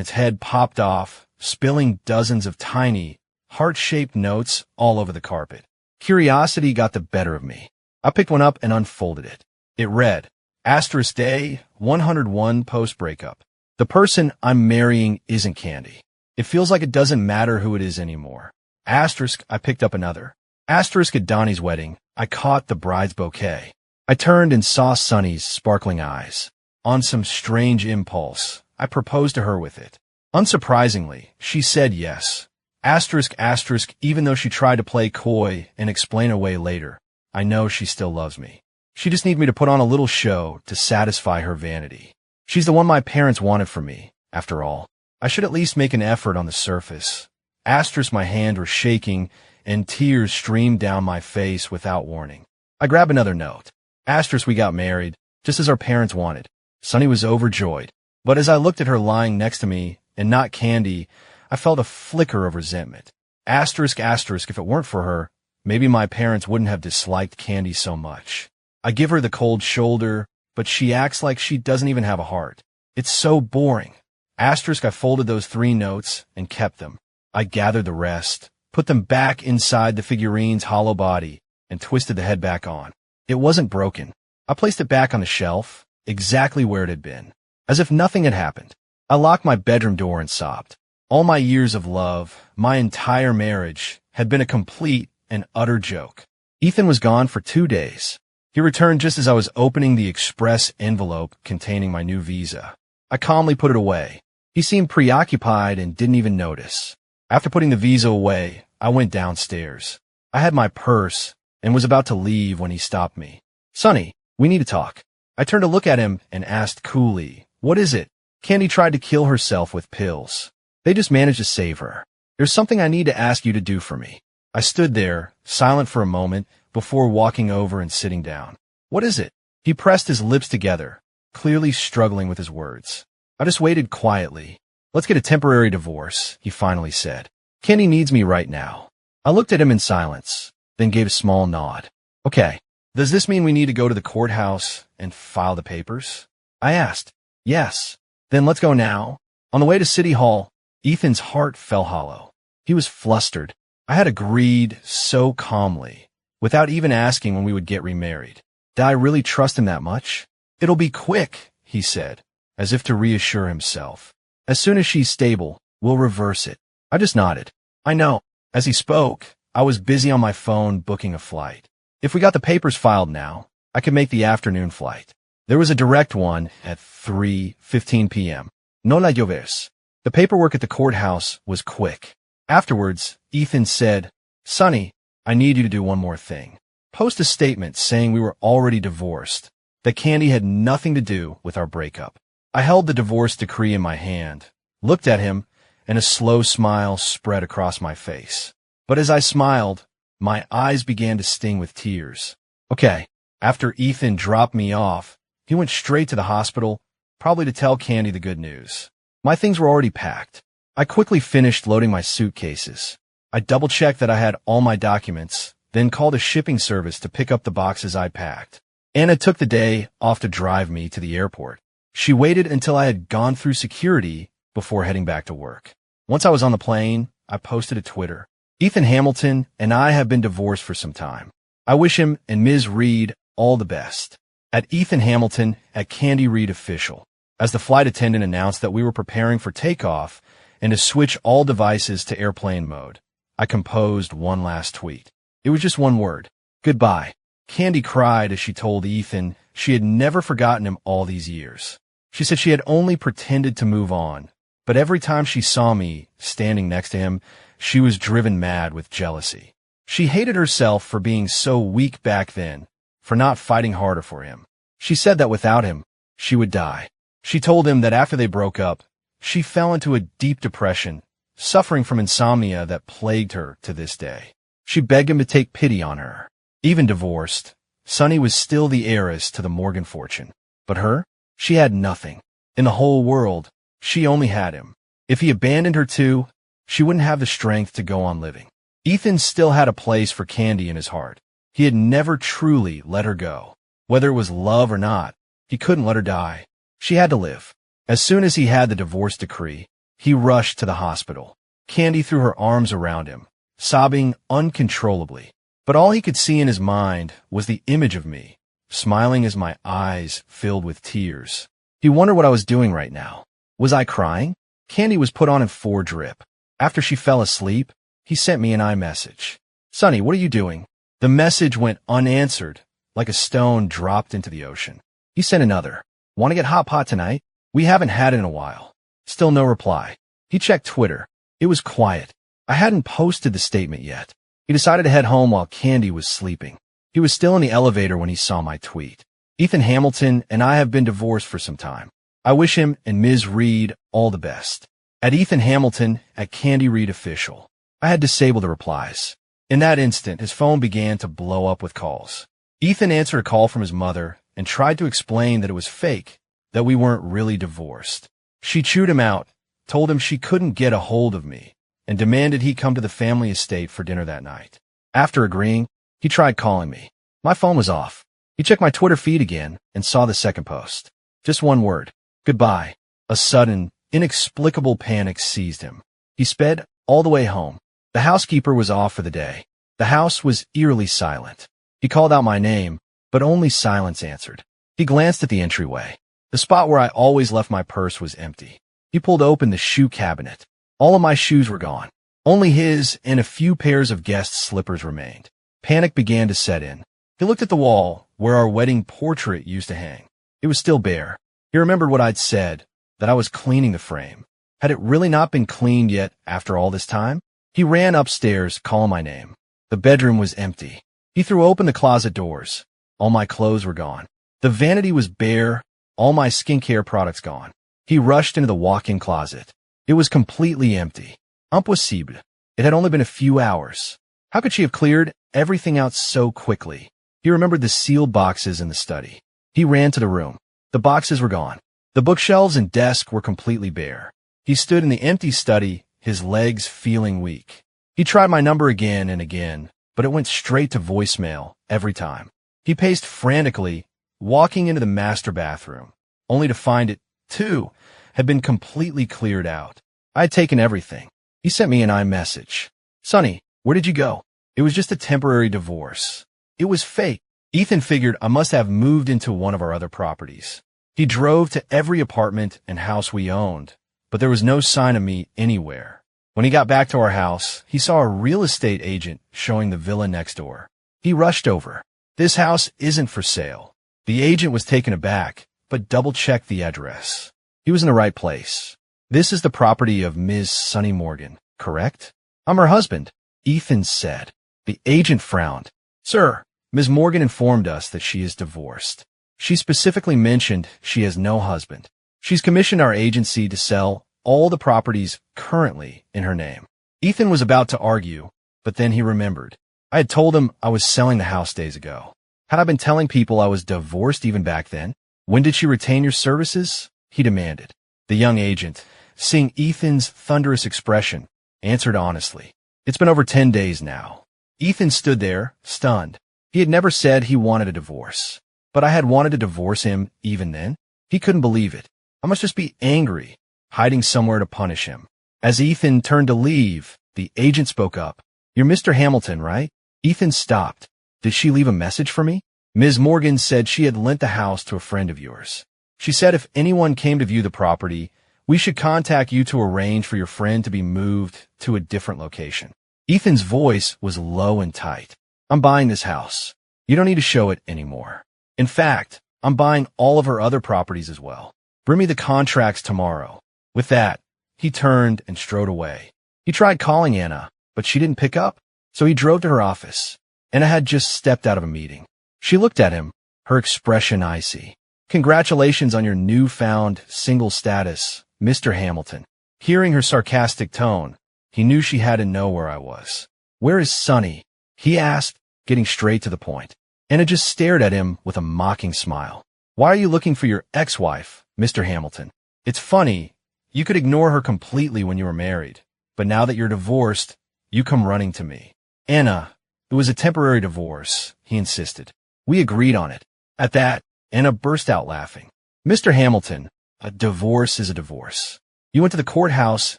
its head popped off, spilling dozens of tiny, heart-shaped notes all over the carpet. Curiosity got the better of me. I picked one up and unfolded it. It read, Asterisk Day 101 post-breakup. The person I'm marrying isn't Candy. It feels like it doesn't matter who it is anymore. Asterisk, I picked up another. Asterisk, at Donnie's wedding, I caught the bride's bouquet. I turned and saw Sunny's sparkling eyes. On some strange impulse, I proposed to her with it. Unsurprisingly, she said yes. Asterisk, asterisk, even though she tried to play coy and explain away later, I know she still loves me. She just needs me to put on a little show to satisfy her vanity. She's the one my parents wanted for me, after all. I should at least make an effort on the surface. Asterisk, my hand was shaking, and tears streamed down my face without warning. I grabbed another note. Asterisk, we got married, just as our parents wanted. Sunny was overjoyed. But as I looked at her lying next to me, and not Candy, I felt a flicker of resentment. Asterisk, asterisk, if it weren't for her, maybe my parents wouldn't have disliked Candy so much. I give her the cold shoulder, but she acts like she doesn't even have a heart. It's so boring. Asterisk, I folded those 3 notes and kept them. I gathered the rest, put them back inside the figurine's hollow body, and twisted the head back on. It wasn't broken. I placed it back on the shelf, exactly where it had been, as if nothing had happened. I locked my bedroom door and sobbed. All my years of love, my entire marriage, had been a complete and utter joke. Ethan was gone for 2 days. He returned just as I was opening the express envelope containing my new visa. I calmly put it away. He seemed preoccupied and didn't even notice. After putting the visa away, I went downstairs. I had my purse and was about to leave when he stopped me. Sonny, we need to talk. I turned to look at him and asked coolly, what is it? Candy tried to kill herself with pills. They just managed to save her. There's something I need to ask you to do for me. I stood there, silent for a moment, before walking over and sitting down. What is it? He pressed his lips together, clearly struggling with his words. I just waited quietly. Let's get a temporary divorce, he finally said. Candy needs me right now. I looked at him in silence, then gave a small nod. Okay. Does this mean we need to go to the courthouse and file the papers? I asked. Yes. Then let's go now. On the way to City Hall, Ethan's heart fell hollow. He was flustered. I had agreed so calmly, without even asking when we would get remarried. Did I really trust him that much? It'll be quick, he said, as if to reassure himself. As soon as she's stable, we'll reverse it. I just nodded. I know. As he spoke, I was busy on my phone booking a flight. If we got the papers filed now, I could make the afternoon flight. There was a direct one at 3:15 p.m. No la lloves. The paperwork at the courthouse was quick. Afterwards, Ethan said, Sonny, I need you to do one more thing. Post a statement saying we were already divorced, that Candy had nothing to do with our breakup. I held the divorce decree in my hand, looked at him, and a slow smile spread across my face. But as I smiled, my eyes began to sting with tears. Okay, after Ethan dropped me off, he went straight to the hospital, probably to tell Candy the good news. My things were already packed. I quickly finished loading my suitcases. I double-checked that I had all my documents, then called a shipping service to pick up the boxes I packed. Anna took the day off to drive me to the airport. She waited until I had gone through security before heading back to work. Once I was on the plane, I posted to Twitter. Ethan Hamilton and I have been divorced for some time. I wish him and Ms. Reed all the best. At Ethan Hamilton, at Candy Reed Official. As the flight attendant announced that we were preparing for takeoff and to switch all devices to airplane mode, I composed one last tweet. It was just one word. Goodbye. Candy cried as she told Ethan she had never forgotten him all these years. She said she had only pretended to move on, but every time she saw me standing next to him, she was driven mad with jealousy. She hated herself for being so weak back then, for not fighting harder for him. She said that without him, she would die. She told him that after they broke up, she fell into a deep depression, suffering from insomnia that plagued her to this day. She begged him to take pity on her. Even divorced, Sunny was still the heiress to the Morgan fortune. But her? She had nothing. In the whole world, she only had him. If he abandoned her too, she wouldn't have the strength to go on living. Ethan still had a place for Candy in his heart. He had never truly let her go. Whether it was love or not, he couldn't let her die. She had to live. As soon as he had the divorce decree, he rushed to the hospital. Candy threw her arms around him, sobbing uncontrollably. But all he could see in his mind was the image of me, smiling as my eyes filled with tears. He wondered what I was doing right now. Was I crying? Candy was put on in 4 drip. After she fell asleep, he sent me an iMessage. "Sonny, what are you doing?" The message went unanswered, like a stone dropped into the ocean. He sent another. "Want to get hot pot tonight? We haven't had it in a while." Still no reply. He checked Twitter. It was quiet. I hadn't posted the statement yet. He decided to head home while Candy was sleeping. He was still in the elevator when he saw my tweet. "Ethan Hamilton and I have been divorced for some time. I wish him and Ms. Reed all the best. At Ethan Hamilton, at Candy Reed Official." I had disabled the replies. In that instant, his phone began to blow up with calls. Ethan answered a call from his mother and tried to explain that it was fake, that we weren't really divorced. She chewed him out, told him she couldn't get a hold of me, and demanded he come to the family estate for dinner that night. After agreeing, he tried calling me. My phone was off. He checked my Twitter feed again and saw the second post. Just one word: goodbye. A sudden, inexplicable panic seized him. He sped all the way home. The housekeeper was off for the day. The house was eerily silent. He called out my name, but only silence answered. He glanced at the entryway. The spot where I always left my purse was empty. He pulled open the shoe cabinet. All of my shoes were gone. Only his and a few pairs of guest slippers remained. Panic began to set in. He looked at the wall where our wedding portrait used to hang. It was still bare. He remembered what I'd said, that I was cleaning the frame. Had it really not been cleaned yet after all this time? He ran upstairs, calling my name. The bedroom was empty. He threw open the closet doors. All my clothes were gone. The vanity was bare, all my skincare products gone. He rushed into the walk-in closet. It was completely empty. Impossible. It had only been a few hours. How could she have cleared everything out so quickly? He remembered the sealed boxes in the study. He ran to the room. The boxes were gone. The bookshelves and desk were completely bare. He stood in the empty study, his legs feeling weak. He tried my number again and again, but it went straight to voicemail every time. He paced frantically, walking into the master bathroom, only to find it, too, had been completely cleared out. I had taken everything. He sent me an iMessage. "Sonny, where did you go?" It was just a temporary divorce. It was fake. Ethan figured I must have moved into one of our other properties. He drove to every apartment and house we owned, but there was no sign of me anywhere. When he got back to our house, he saw a real estate agent showing the villa next door. He rushed over. "This house isn't for sale." The agent was taken aback, but double-checked the address. He was in the right place. "This is the property of Ms. Sunny Morgan, correct?" "I'm her husband," Ethan said. The agent frowned. "Sir, Ms. Morgan informed us that she is divorced. She specifically mentioned she has no husband. She's commissioned our agency to sell all the properties currently in her name." Ethan was about to argue, but then he remembered. I had told him I was selling the house days ago. Had I been telling people I was divorced even back then? "When did she retain your services?" he demanded. The young agent, seeing Ethan's thunderous expression, answered honestly. "It's been over 10 days now." Ethan stood there, stunned. He had never said he wanted a divorce. But I had wanted to divorce him even then? He couldn't believe it. I must just be angry, hiding somewhere to punish him. As Ethan turned to leave, the agent spoke up. "You're Mr. Hamilton, right?" Ethan stopped. "Did she leave a message for me?" "Ms. Morgan said she had lent the house to a friend of yours. She said if anyone came to view the property, we should contact you to arrange for your friend to be moved to a different location." Ethan's voice was low and tight. "I'm buying this house. You don't need to show it anymore. In fact, I'm buying all of her other properties as well. Bring me the contracts tomorrow." With that, he turned and strode away. He tried calling Anna, but she didn't pick up, so he drove to her office. Anna had just stepped out of a meeting. She looked at him, her expression icy. "Congratulations on your newfound single status, Mr. Hamilton." Hearing her sarcastic tone, he knew she had to know where I was. "Where is Sunny?" he asked, getting straight to the point. Anna just stared at him with a mocking smile. "Why are you looking for your ex-wife, Mr. Hamilton? It's funny, you could ignore her completely when you were married, but now that you're divorced, you come running to me." "Anna, It was a temporary divorce, he insisted. We agreed on it. At that, Anna burst out laughing. Mr. Hamilton, a divorce is a divorce. You went to the courthouse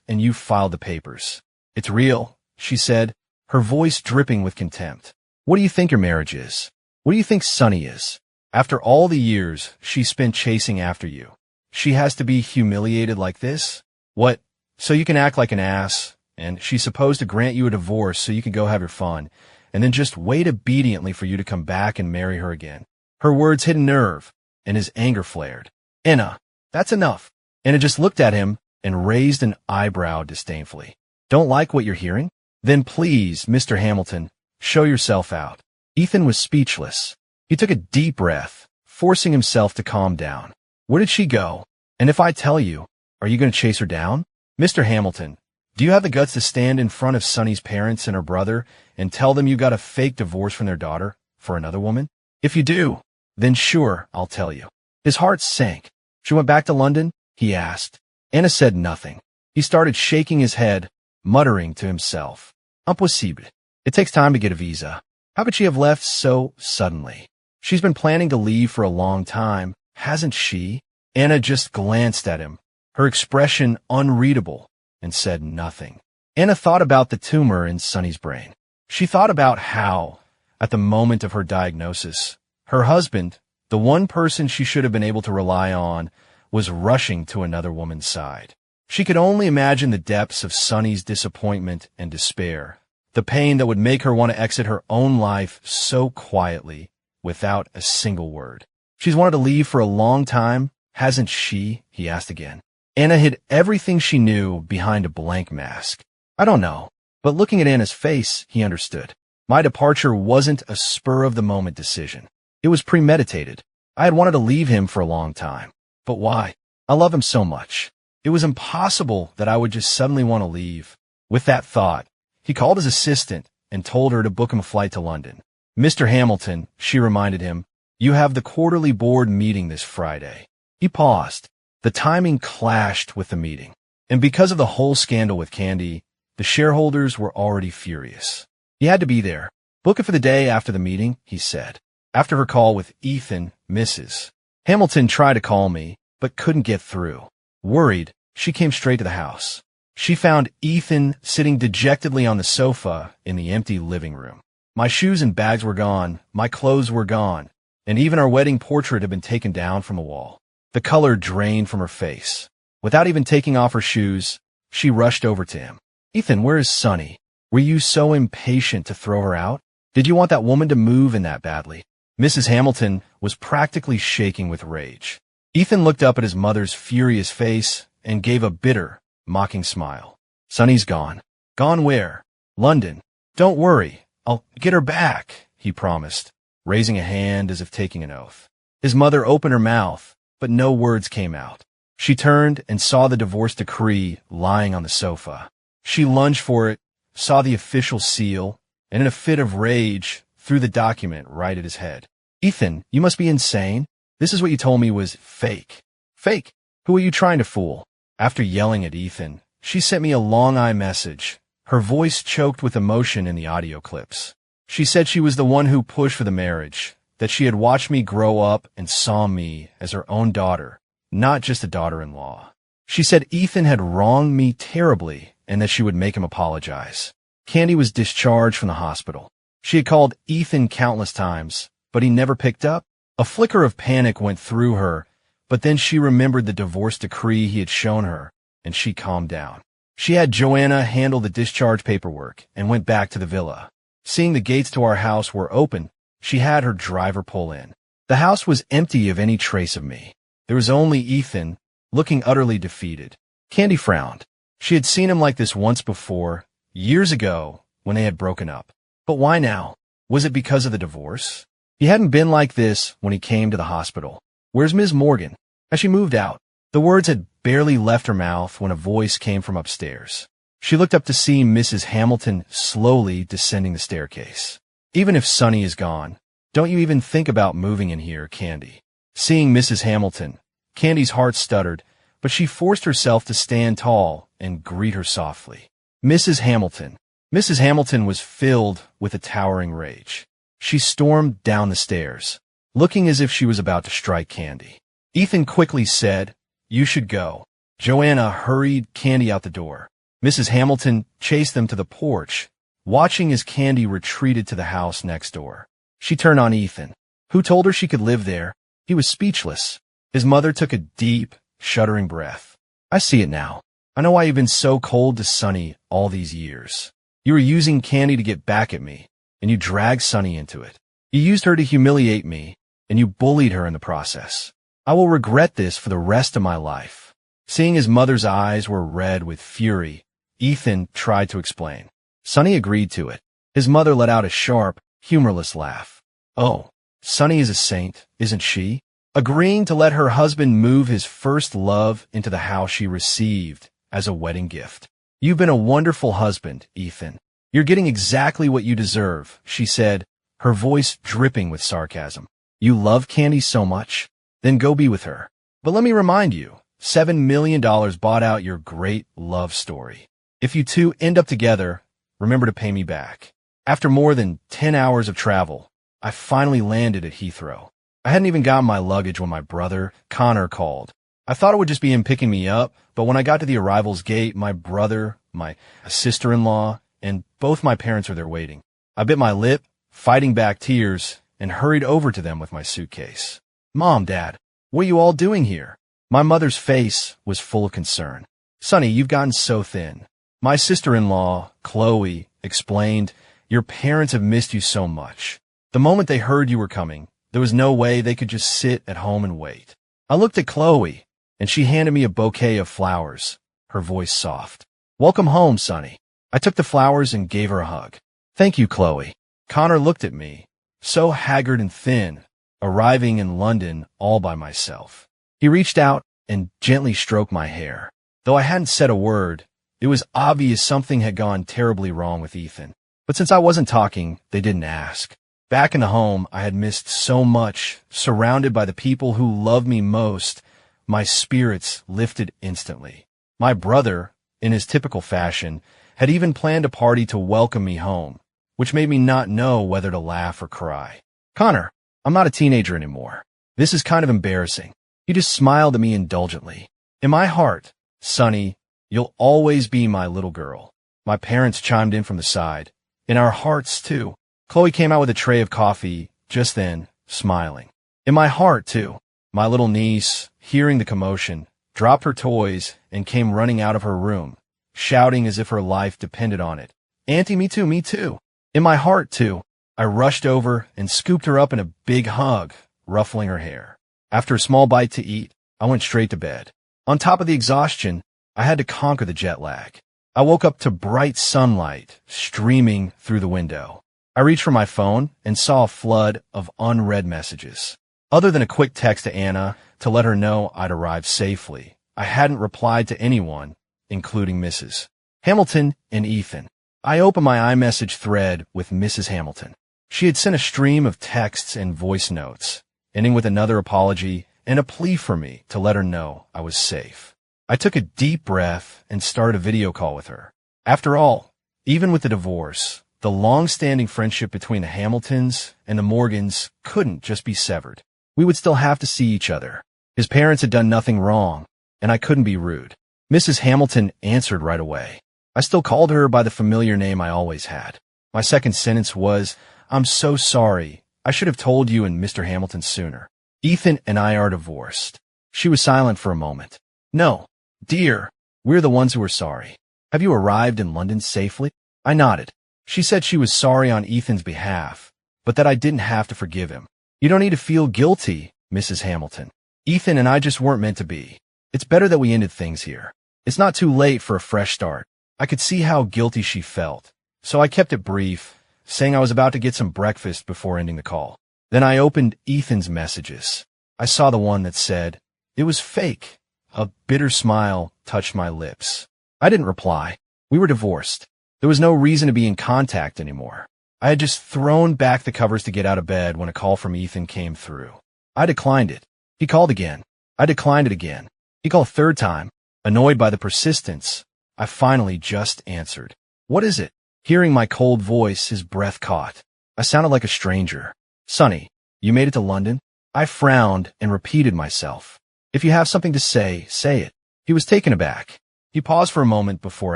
and you filed the papers. It's real, she said, her voice dripping with contempt. What do you think your marriage is? What do you think Sunny is? After all the years she spent chasing after you, she has to be humiliated like this? What? So you can act like an ass, and she's supposed to grant you a divorce so you can go have your fun, and then just wait obediently for you to come back and marry her again. Her words hit a nerve, and his anger flared. Anna, that's enough. Anna just looked at him and raised an eyebrow disdainfully. Don't like what you're hearing? Then please, Mr. Hamilton, show yourself out. Ethan was speechless. He took a deep breath, forcing himself to calm down. Where did she go? And if I tell you, are you going to chase her down? Mr. Hamilton, do you have the guts to stand in front of Sunny's parents and her brother and tell them you got a fake divorce from their daughter for another woman? If you do, then sure, I'll tell you. His heart sank. She went back to London? He asked. Anna said nothing. He started shaking his head, muttering to himself. Impossible. It takes time to get a visa. How could she have left so suddenly? She's been planning to leave for a long time, hasn't she? Anna just glanced at him, her expression unreadable, and said nothing. Anna thought about the tumor in Sunny's brain. She thought about how, at the moment of her diagnosis, her husband, the one person she should have been able to rely on, was rushing to another woman's side. She could only imagine the depths of Sunny's disappointment and despair, the pain that would make her want to exit her own life so quietly, without a single word. She's wanted to leave for a long time, hasn't she? He asked again. Anna hid everything she knew behind a blank mask. I don't know. But looking at Anna's face, he understood. My departure wasn't a spur-of-the-moment decision. It was premeditated. I had wanted to leave him for a long time. But why? I love him so much. It was impossible that I would just suddenly want to leave. With that thought, he called his assistant and told her to book him a flight to London. Mr. Hamilton, she reminded him, you have the quarterly board meeting this Friday. He paused. The timing clashed with the meeting. And because of the whole scandal with Candy, the shareholders were already furious. He had to be there. Book it for the day after the meeting, he said. After her call with Ethan, Mrs. Hamilton tried to call me, but couldn't get through. Worried, she came straight to the house. She found Ethan sitting dejectedly on the sofa in the empty living room. My shoes and bags were gone, my clothes were gone, and even our wedding portrait had been taken down from the wall. The color drained from her face. Without even taking off her shoes, she rushed over to him. Ethan, where is Sunny? Were you so impatient to throw her out? Did you want that woman to move in that badly? Mrs. Hamilton was practically shaking with rage. Ethan looked up at his mother's furious face and gave a bitter, mocking smile. Sunny's gone. Gone where? London. Don't worry. I'll get her back, he promised, raising a hand as if taking an oath. His mother opened her mouth, but no words came out. She turned and saw the divorce decree lying on the sofa. She lunged for it, saw the official seal, and in a fit of rage, threw the document right at his head. Ethan, you must be insane. This is what you told me was fake. Fake? Who are you trying to fool? After yelling at Ethan, she sent me a long iMessage, her voice choked with emotion in the audio clips. She said she was the one who pushed for the marriage, that she had watched me grow up and saw me as her own daughter, not just a daughter-in-law. She said Ethan had wronged me terribly and that she would make him apologize. Candy was discharged from the hospital. She had called Ethan countless times, but he never picked up. A flicker of panic went through her, but then she remembered the divorce decree he had shown her, and she calmed down. She had Joanna handle the discharge paperwork and went back to the villa. Seeing the gates to our house were open, she had her driver pull in. The house was empty of any trace of me. There was only Ethan, looking utterly defeated. Candy frowned. She had seen him like this once before, years ago, when they had broken up. But why now? Was it because of the divorce? He hadn't been like this when he came to the hospital. Where's Ms. Morgan? Has she moved out? The words had barely left her mouth when a voice came from upstairs. She looked up to see Mrs. Hamilton slowly descending the staircase. Even if Sunny is gone, don't you even think about moving in here, Candy. Seeing Mrs. Hamilton, Candy's heart stuttered, but she forced herself to stand tall and greet her softly. Mrs. Hamilton. Mrs. Hamilton was filled with a towering rage. She stormed down the stairs, looking as if she was about to strike Candy. Ethan quickly said, "You should go." Joanna hurried Candy out the door. Mrs. Hamilton chased them to the porch, watching as Candy retreated to the house next door. She turned on Ethan, who told her she could live there. He was speechless. His mother took a deep, shuddering breath. "I see it now. I know why you've been so cold to Sunny all these years. You were using Candy to get back at me, and you dragged Sunny into it. You used her to humiliate me, and you bullied her in the process. I will regret this for the rest of my life." Seeing his mother's eyes were red with fury, Ethan tried to explain. Sunny agreed to it. His mother let out a sharp, humorless laugh. "Oh, Sunny is a saint, isn't she? Agreeing to let her husband move his first love into the house she received as a wedding gift. You've been a wonderful husband, Ethan. You're getting exactly what you deserve," she said, her voice dripping with sarcasm. "You love Candy so much? Then go be with her. But let me remind you, $7 million bought out your great love story. If you two end up together, remember to pay me back." After more than 10 hours of travel, I finally landed at Heathrow. I hadn't even gotten my luggage when my brother, Connor, called. I thought it would just be him picking me up, but when I got to the arrivals gate, my brother, my sister-in-law, and both my parents were there waiting. I bit my lip, fighting back tears, and hurried over to them with my suitcase. "Mom, Dad, what are you all doing here?" My mother's face was full of concern. "Sonny, you've gotten so thin." My sister-in-law, Chloe, explained, "Your parents have missed you so much. The moment they heard you were coming, there was no way they could just sit at home and wait." I looked at Chloe, and she handed me a bouquet of flowers, her voice soft. "Welcome home, Sonny." I took the flowers and gave her a hug. "Thank you, Chloe." Connor looked at me, so haggard and thin, arriving in London all by myself. He reached out and gently stroked my hair. Though I hadn't said a word, it was obvious something had gone terribly wrong with Ethan. But since I wasn't talking, they didn't ask. Back in the home I had missed so much, surrounded by the people who loved me most, my spirits lifted instantly. My brother, in his typical fashion, had even planned a party to welcome me home, which made me not know whether to laugh or cry. "Connor, I'm not a teenager anymore. This is kind of embarrassing." He just smiled at me indulgently. "In my heart, Sonny, you'll always be my little girl." My parents chimed in from the side. "In our hearts, too." Chloe came out with a tray of coffee just then, smiling. "In my heart, too." My little niece, hearing the commotion, dropped her toys and came running out of her room, shouting as if her life depended on it. "Auntie, me too, me too." "In my heart, too." I rushed over and scooped her up in a big hug, ruffling her hair. After a small bite to eat, I went straight to bed. On top of the exhaustion, I had to conquer the jet lag. I woke up to bright sunlight streaming through the window. I reached for my phone and saw a flood of unread messages. Other than a quick text to Anna to let her know I'd arrived safely, I hadn't replied to anyone, including Mrs. Hamilton and Ethan. I opened my iMessage thread with Mrs. Hamilton. She had sent a stream of texts and voice notes, ending with another apology and a plea for me to let her know I was safe. I took a deep breath and started a video call with her. After all, even with the divorce, the long-standing friendship between the Hamiltons and the Morgans couldn't just be severed. We would still have to see each other. His parents had done nothing wrong, and I couldn't be rude. Mrs. Hamilton answered right away. I still called her by the familiar name I always had. My second sentence was, "I'm so sorry. I should have told you and Mr. Hamilton sooner. Ethan and I are divorced." She was silent for a moment. "No, dear, we're the ones who are sorry. Have you arrived in London safely?" I nodded. She said she was sorry on Ethan's behalf, but that I didn't have to forgive him. "You don't need to feel guilty, Mrs. Hamilton. Ethan and I just weren't meant to be. It's better that we ended things here. It's not too late for a fresh start." I could see how guilty she felt, so I kept it brief, saying I was about to get some breakfast before ending the call. Then I opened Ethan's messages. I saw the one that said, "It was fake." A bitter smile touched my lips. I didn't reply. We were divorced. There was no reason to be in contact anymore. I had just thrown back the covers to get out of bed when a call from Ethan came through. I declined it. He called again. I declined it again. He called a third time. Annoyed by the persistence, I finally just answered. "What is it?" Hearing my cold voice, his breath caught. I sounded like a stranger. Sonny, you made it to London? I frowned and repeated myself. If you have something to say, say it. He was taken aback. He paused for a moment before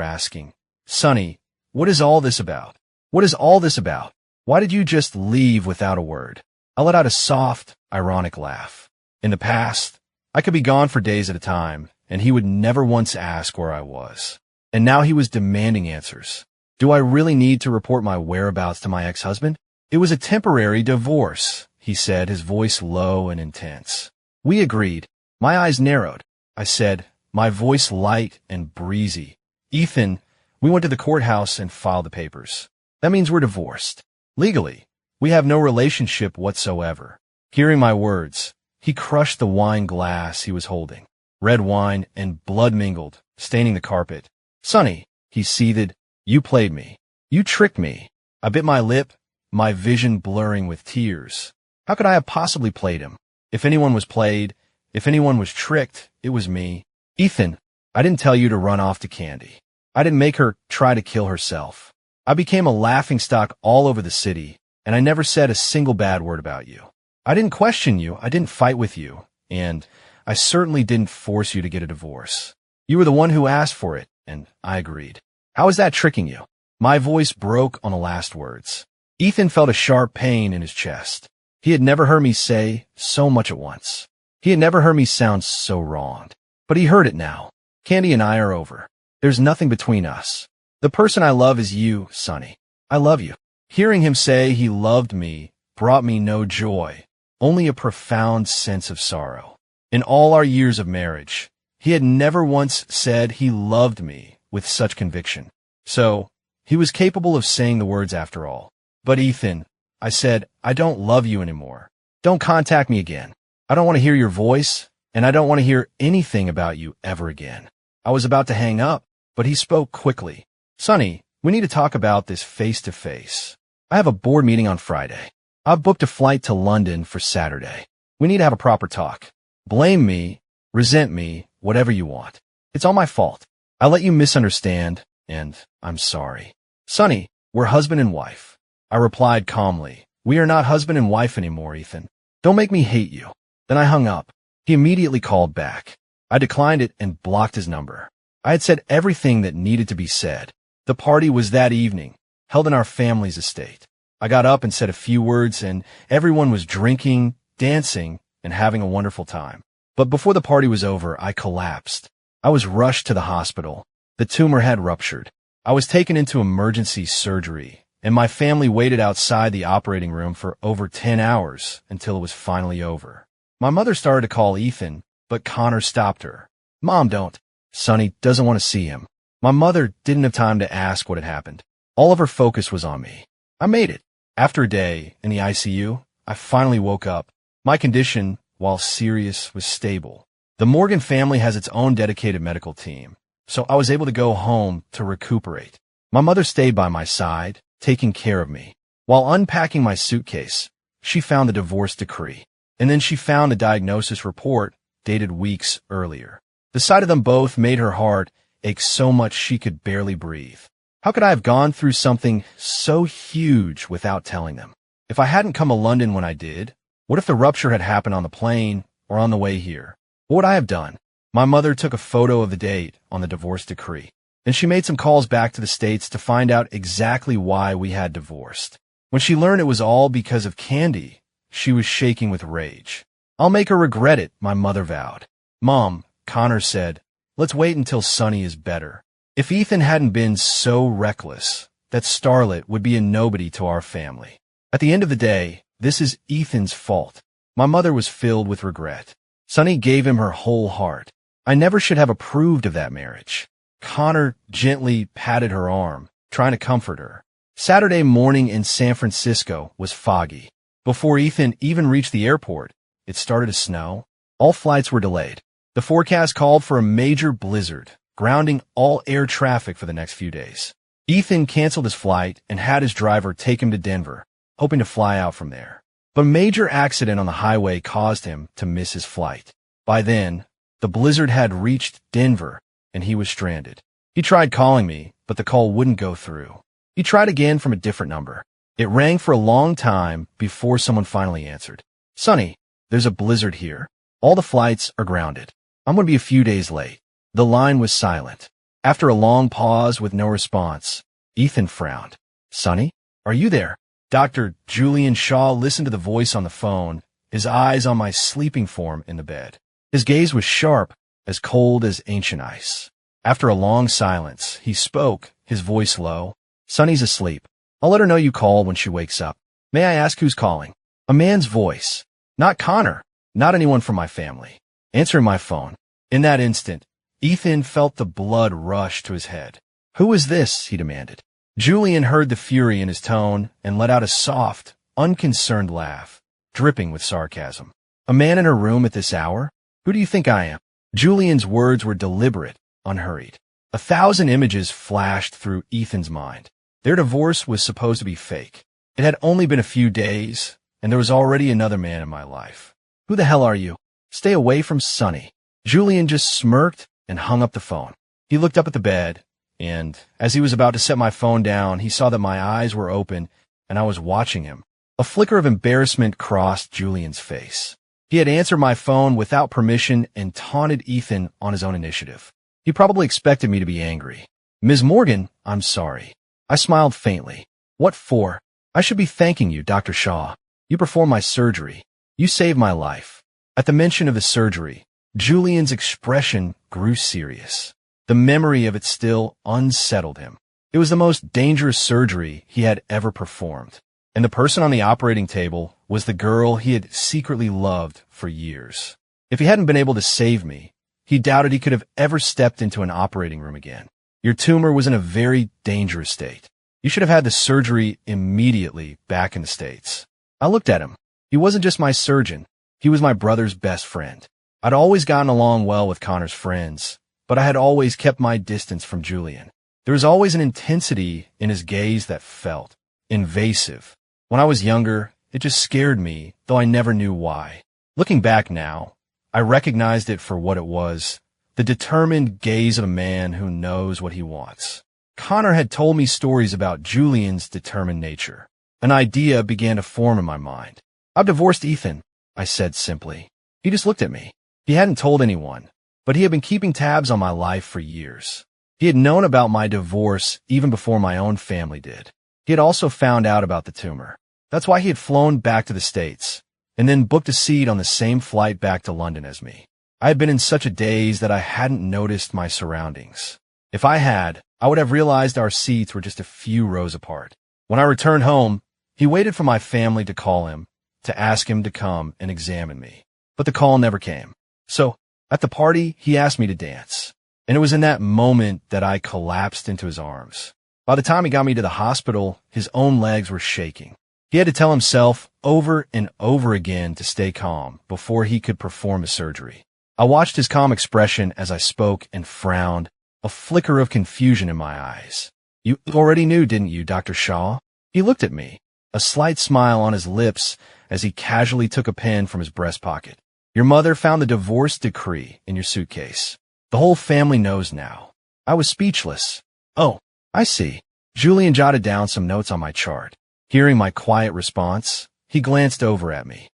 asking, Sonny, what is all this about? What is all this about? Why did you just leave without a word? I let out a soft, ironic laugh. In the past, I could be gone for days at a time, and he would never once ask where I was. And now he was demanding answers. Do I really need to report my whereabouts to my ex-husband? It was a temporary divorce, he said, his voice low and intense. We agreed. My eyes narrowed. I said, my voice light and breezy. Ethan, we went to the courthouse and filed the papers. That means we're divorced. Legally, we have no relationship whatsoever. Hearing my words, he crushed the wine glass he was holding. Red wine and blood mingled, staining the carpet. Sonny, he seethed, you played me. You tricked me. I bit my lip, my vision blurring with tears. How could I have possibly played him? If anyone was played, if anyone was tricked, it was me. Ethan, I didn't tell you to run off to Candy. I didn't make her try to kill herself. I became a laughingstock all over the city, and I never said a single bad word about you. I didn't question you, I didn't fight with you, and I certainly didn't force you to get a divorce. You were the one who asked for it, and I agreed. How is that tricking you? My voice broke on the last words. Ethan felt a sharp pain in his chest. He had never heard me say so much at once. He had never heard me sound so wronged. But he heard it now. Candy and I are over. There's nothing between us. The person I love is you, Sonny. I love you. Hearing him say he loved me brought me no joy, only a profound sense of sorrow. In all our years of marriage, he had never once said he loved me with such conviction. So, he was capable of saying the words after all. But Ethan, I said, I don't love you anymore. Don't contact me again. I don't want to hear your voice, and I don't want to hear anything about you ever again. I was about to hang up, but he spoke quickly. Sonny, we need to talk about this face-to-face. I have a board meeting on Friday. I've booked a flight to London for Saturday. We need to have a proper talk. Blame me, resent me, whatever you want. It's all my fault. I let you misunderstand, and I'm sorry. Sonny, we're husband and wife. I replied calmly. We are not husband and wife anymore, Ethan. Don't make me hate you. Then I hung up. He immediately called back. I declined it and blocked his number. I had said everything that needed to be said. The party was that evening, held in our family's estate. I got up and said a few words, and everyone was drinking, dancing, and having a wonderful time. But before the party was over, I collapsed. I was rushed to the hospital. The tumor had ruptured. I was taken into emergency surgery, and my family waited outside the operating room for over 10 hours until it was finally over. My mother started to call Ethan, but Connor stopped her. Mom, don't. Sonny doesn't want to see him. My mother didn't have time to ask what had happened. All of her focus was on me. I made it. After a day in the ICU, I finally woke up. My condition, while serious, was stable. The Morgan family has its own dedicated medical team, so I was able to go home to recuperate. My mother stayed by my side, taking care of me. While unpacking my suitcase, she found the divorce decree, and then she found a diagnosis report dated weeks earlier. The sight of them both made her heart ache so much she could barely breathe. How could I have gone through something so huge without telling them? If I hadn't come to London when I did, what if the rupture had happened on the plane or on the way here? What would I have done? My mother took a photo of the date on the divorce decree, and she made some calls back to the States to find out exactly why we had divorced. When she learned it was all because of Candy, she was shaking with rage. I'll make her regret it, my mother vowed. Mom, Connor said, let's wait until Sonny is better. If Ethan hadn't been so reckless, that starlet would be a nobody to our family. At the end of the day, this is Ethan's fault. My mother was filled with regret. Sonny gave him her whole heart. I never should have approved of that marriage. Connor gently patted her arm, trying to comfort her. Saturday morning in San Francisco was foggy. Before Ethan even reached the airport, it started to snow. All flights were delayed. The forecast called for a major blizzard, grounding all air traffic for the next few days. Ethan canceled his flight and had his driver take him to Denver, hoping to fly out from there. But a major accident on the highway caused him to miss his flight. By then, the blizzard had reached Denver, and he was stranded. He tried calling me, but the call wouldn't go through. He tried again from a different number. It rang for a long time before someone finally answered. Sonny, there's a blizzard here. All the flights are grounded. I'm going to be a few days late. The line was silent. After a long pause with no response, Ethan frowned. Sonny, are you there? Dr. Julian Shaw listened to the voice on the phone, his eyes on my sleeping form in the bed. His gaze was sharp, as cold as ancient ice. After a long silence, he spoke, his voice low. Sonny's asleep. I'll let her know you called when she wakes up. May I ask who's calling? A man's voice. Not Connor. Not anyone from my family. Answering my phone. In that instant, Ethan felt the blood rush to his head. Who is this? He demanded. Julian heard the fury in his tone and let out a soft, unconcerned laugh, dripping with sarcasm. A man in her room at this hour? Who do you think I am? Julian's words were deliberate, unhurried. 1,000 images flashed through Ethan's mind. Their divorce was supposed to be fake. It had only been a few days, and there was already another man in my life. Who the hell are you? Stay away from Sonny. Julian just smirked and hung up the phone. He looked up at the bed, and as he was about to set my phone down, he saw that my eyes were open and I was watching him. A flicker of embarrassment crossed Julian's face. He had answered my phone without permission and taunted Ethan on his own initiative. He probably expected me to be angry. Ms. Morgan, I'm sorry. I smiled faintly. What for? I should be thanking you, Dr. Shaw. You performed my surgery. You saved my life. At the mention of the surgery, Julian's expression grew serious. The memory of it still unsettled him. It was the most dangerous surgery he had ever performed. And the person on the operating table was the girl he had secretly loved for years. If he hadn't been able to save me, he doubted he could have ever stepped into an operating room again. Your tumor was in a very dangerous state. You should have had the surgery immediately back in the States. I looked at him. He wasn't just my surgeon. He was my brother's best friend. I'd always gotten along well with Connor's friends, but I had always kept my distance from Julian. There was always an intensity in his gaze that felt invasive. When I was younger, it just scared me, though I never knew why. Looking back now, I recognized it for what it was, the determined gaze of a man who knows what he wants. Connor had told me stories about Julian's determined nature. An idea began to form in my mind. I've divorced Ethan, I said simply. He just looked at me. He hadn't told anyone, but he had been keeping tabs on my life for years. He had known about my divorce even before my own family did. He had also found out about the tumor. That's why he had flown back to the States, and then booked a seat on the same flight back to London as me. I had been in such a daze that I hadn't noticed my surroundings. If I had, I would have realized our seats were just a few rows apart. When I returned home, he waited for my family to call him, to ask him to come and examine me. But the call never came. So, at the party, he asked me to dance. And it was in that moment that I collapsed into his arms. By the time he got me to the hospital, his own legs were shaking. He had to tell himself over and over again to stay calm before he could perform the surgery. I watched his calm expression as I spoke and frowned, a flicker of confusion in my eyes. You already knew, didn't you, Dr. Shaw? He looked at me, a slight smile on his lips as he casually took a pen from his breast pocket. Your mother found the divorce decree in your suitcase. The whole family knows now. I was speechless. Oh, I see. Julian jotted down some notes on my chart. Hearing my quiet response, he glanced over at me.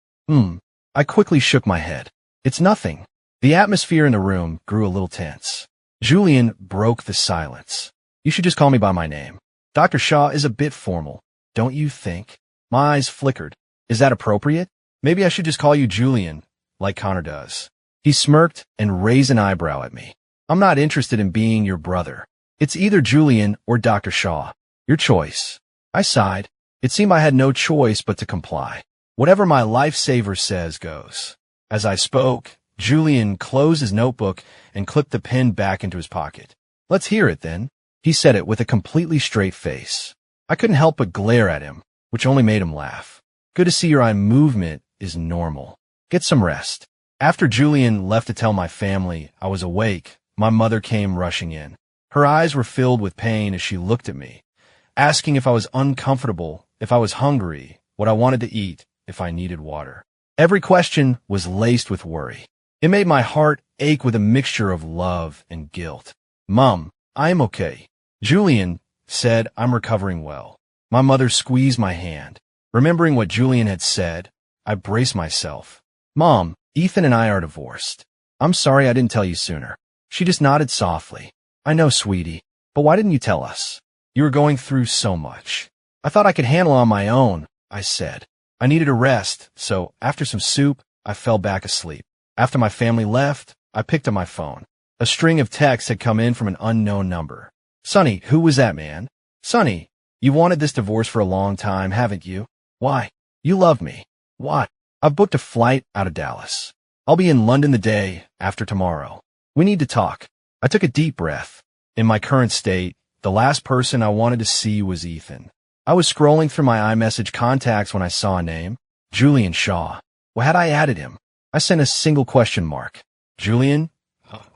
I quickly shook my head. It's nothing. The atmosphere in the room grew a little tense. Julian broke the silence. You should just call me by my name. Dr. Shaw is a bit formal, don't you think? My eyes flickered. Is that appropriate? Maybe I should just call you Julian, like Connor does. He smirked and raised an eyebrow at me. I'm not interested in being your brother. It's either Julian or Dr. Shaw. Your choice. I sighed. It seemed I had no choice but to comply. Whatever my lifesaver says goes. As I spoke, Julian closed his notebook and clipped the pen back into his pocket. Let's hear it, then. He said it with a completely straight face. I couldn't help but glare at him, which only made him laugh. Good to see your eye movement is normal. Get some rest. After Julian left to tell my family I was awake, my mother came rushing in. Her eyes were filled with pain as she looked at me, asking if I was uncomfortable, if I was hungry, what I wanted to eat, if I needed water. Every question was laced with worry. It made my heart ache with a mixture of love and guilt. Mom, I'm okay. Julian, said, "I'm recovering well." My mother squeezed my hand. Remembering what Julian had said, I braced myself. "Mom, Ethan and I are divorced. I'm sorry I didn't tell you sooner." She just nodded softly. "I know, sweetie, but why didn't you tell us? You were going through so much." "I thought I could handle it on my own," I said. I needed a rest, so after some soup, I fell back asleep. After my family left, I picked up my phone. A string of texts had come in from an unknown number. "Sonny, who was that, man?" "Sonny, you've wanted this divorce for a long time, haven't you? Why? You love me. What? I've booked a flight out of Dallas. I'll be in London the day after tomorrow. We need to talk." I took a deep breath. In my current state, the last person I wanted to see was Ethan. I was scrolling through my iMessage contacts when I saw a name. Julian Shaw. Well, had I added him? I sent a single question mark. "Julian?"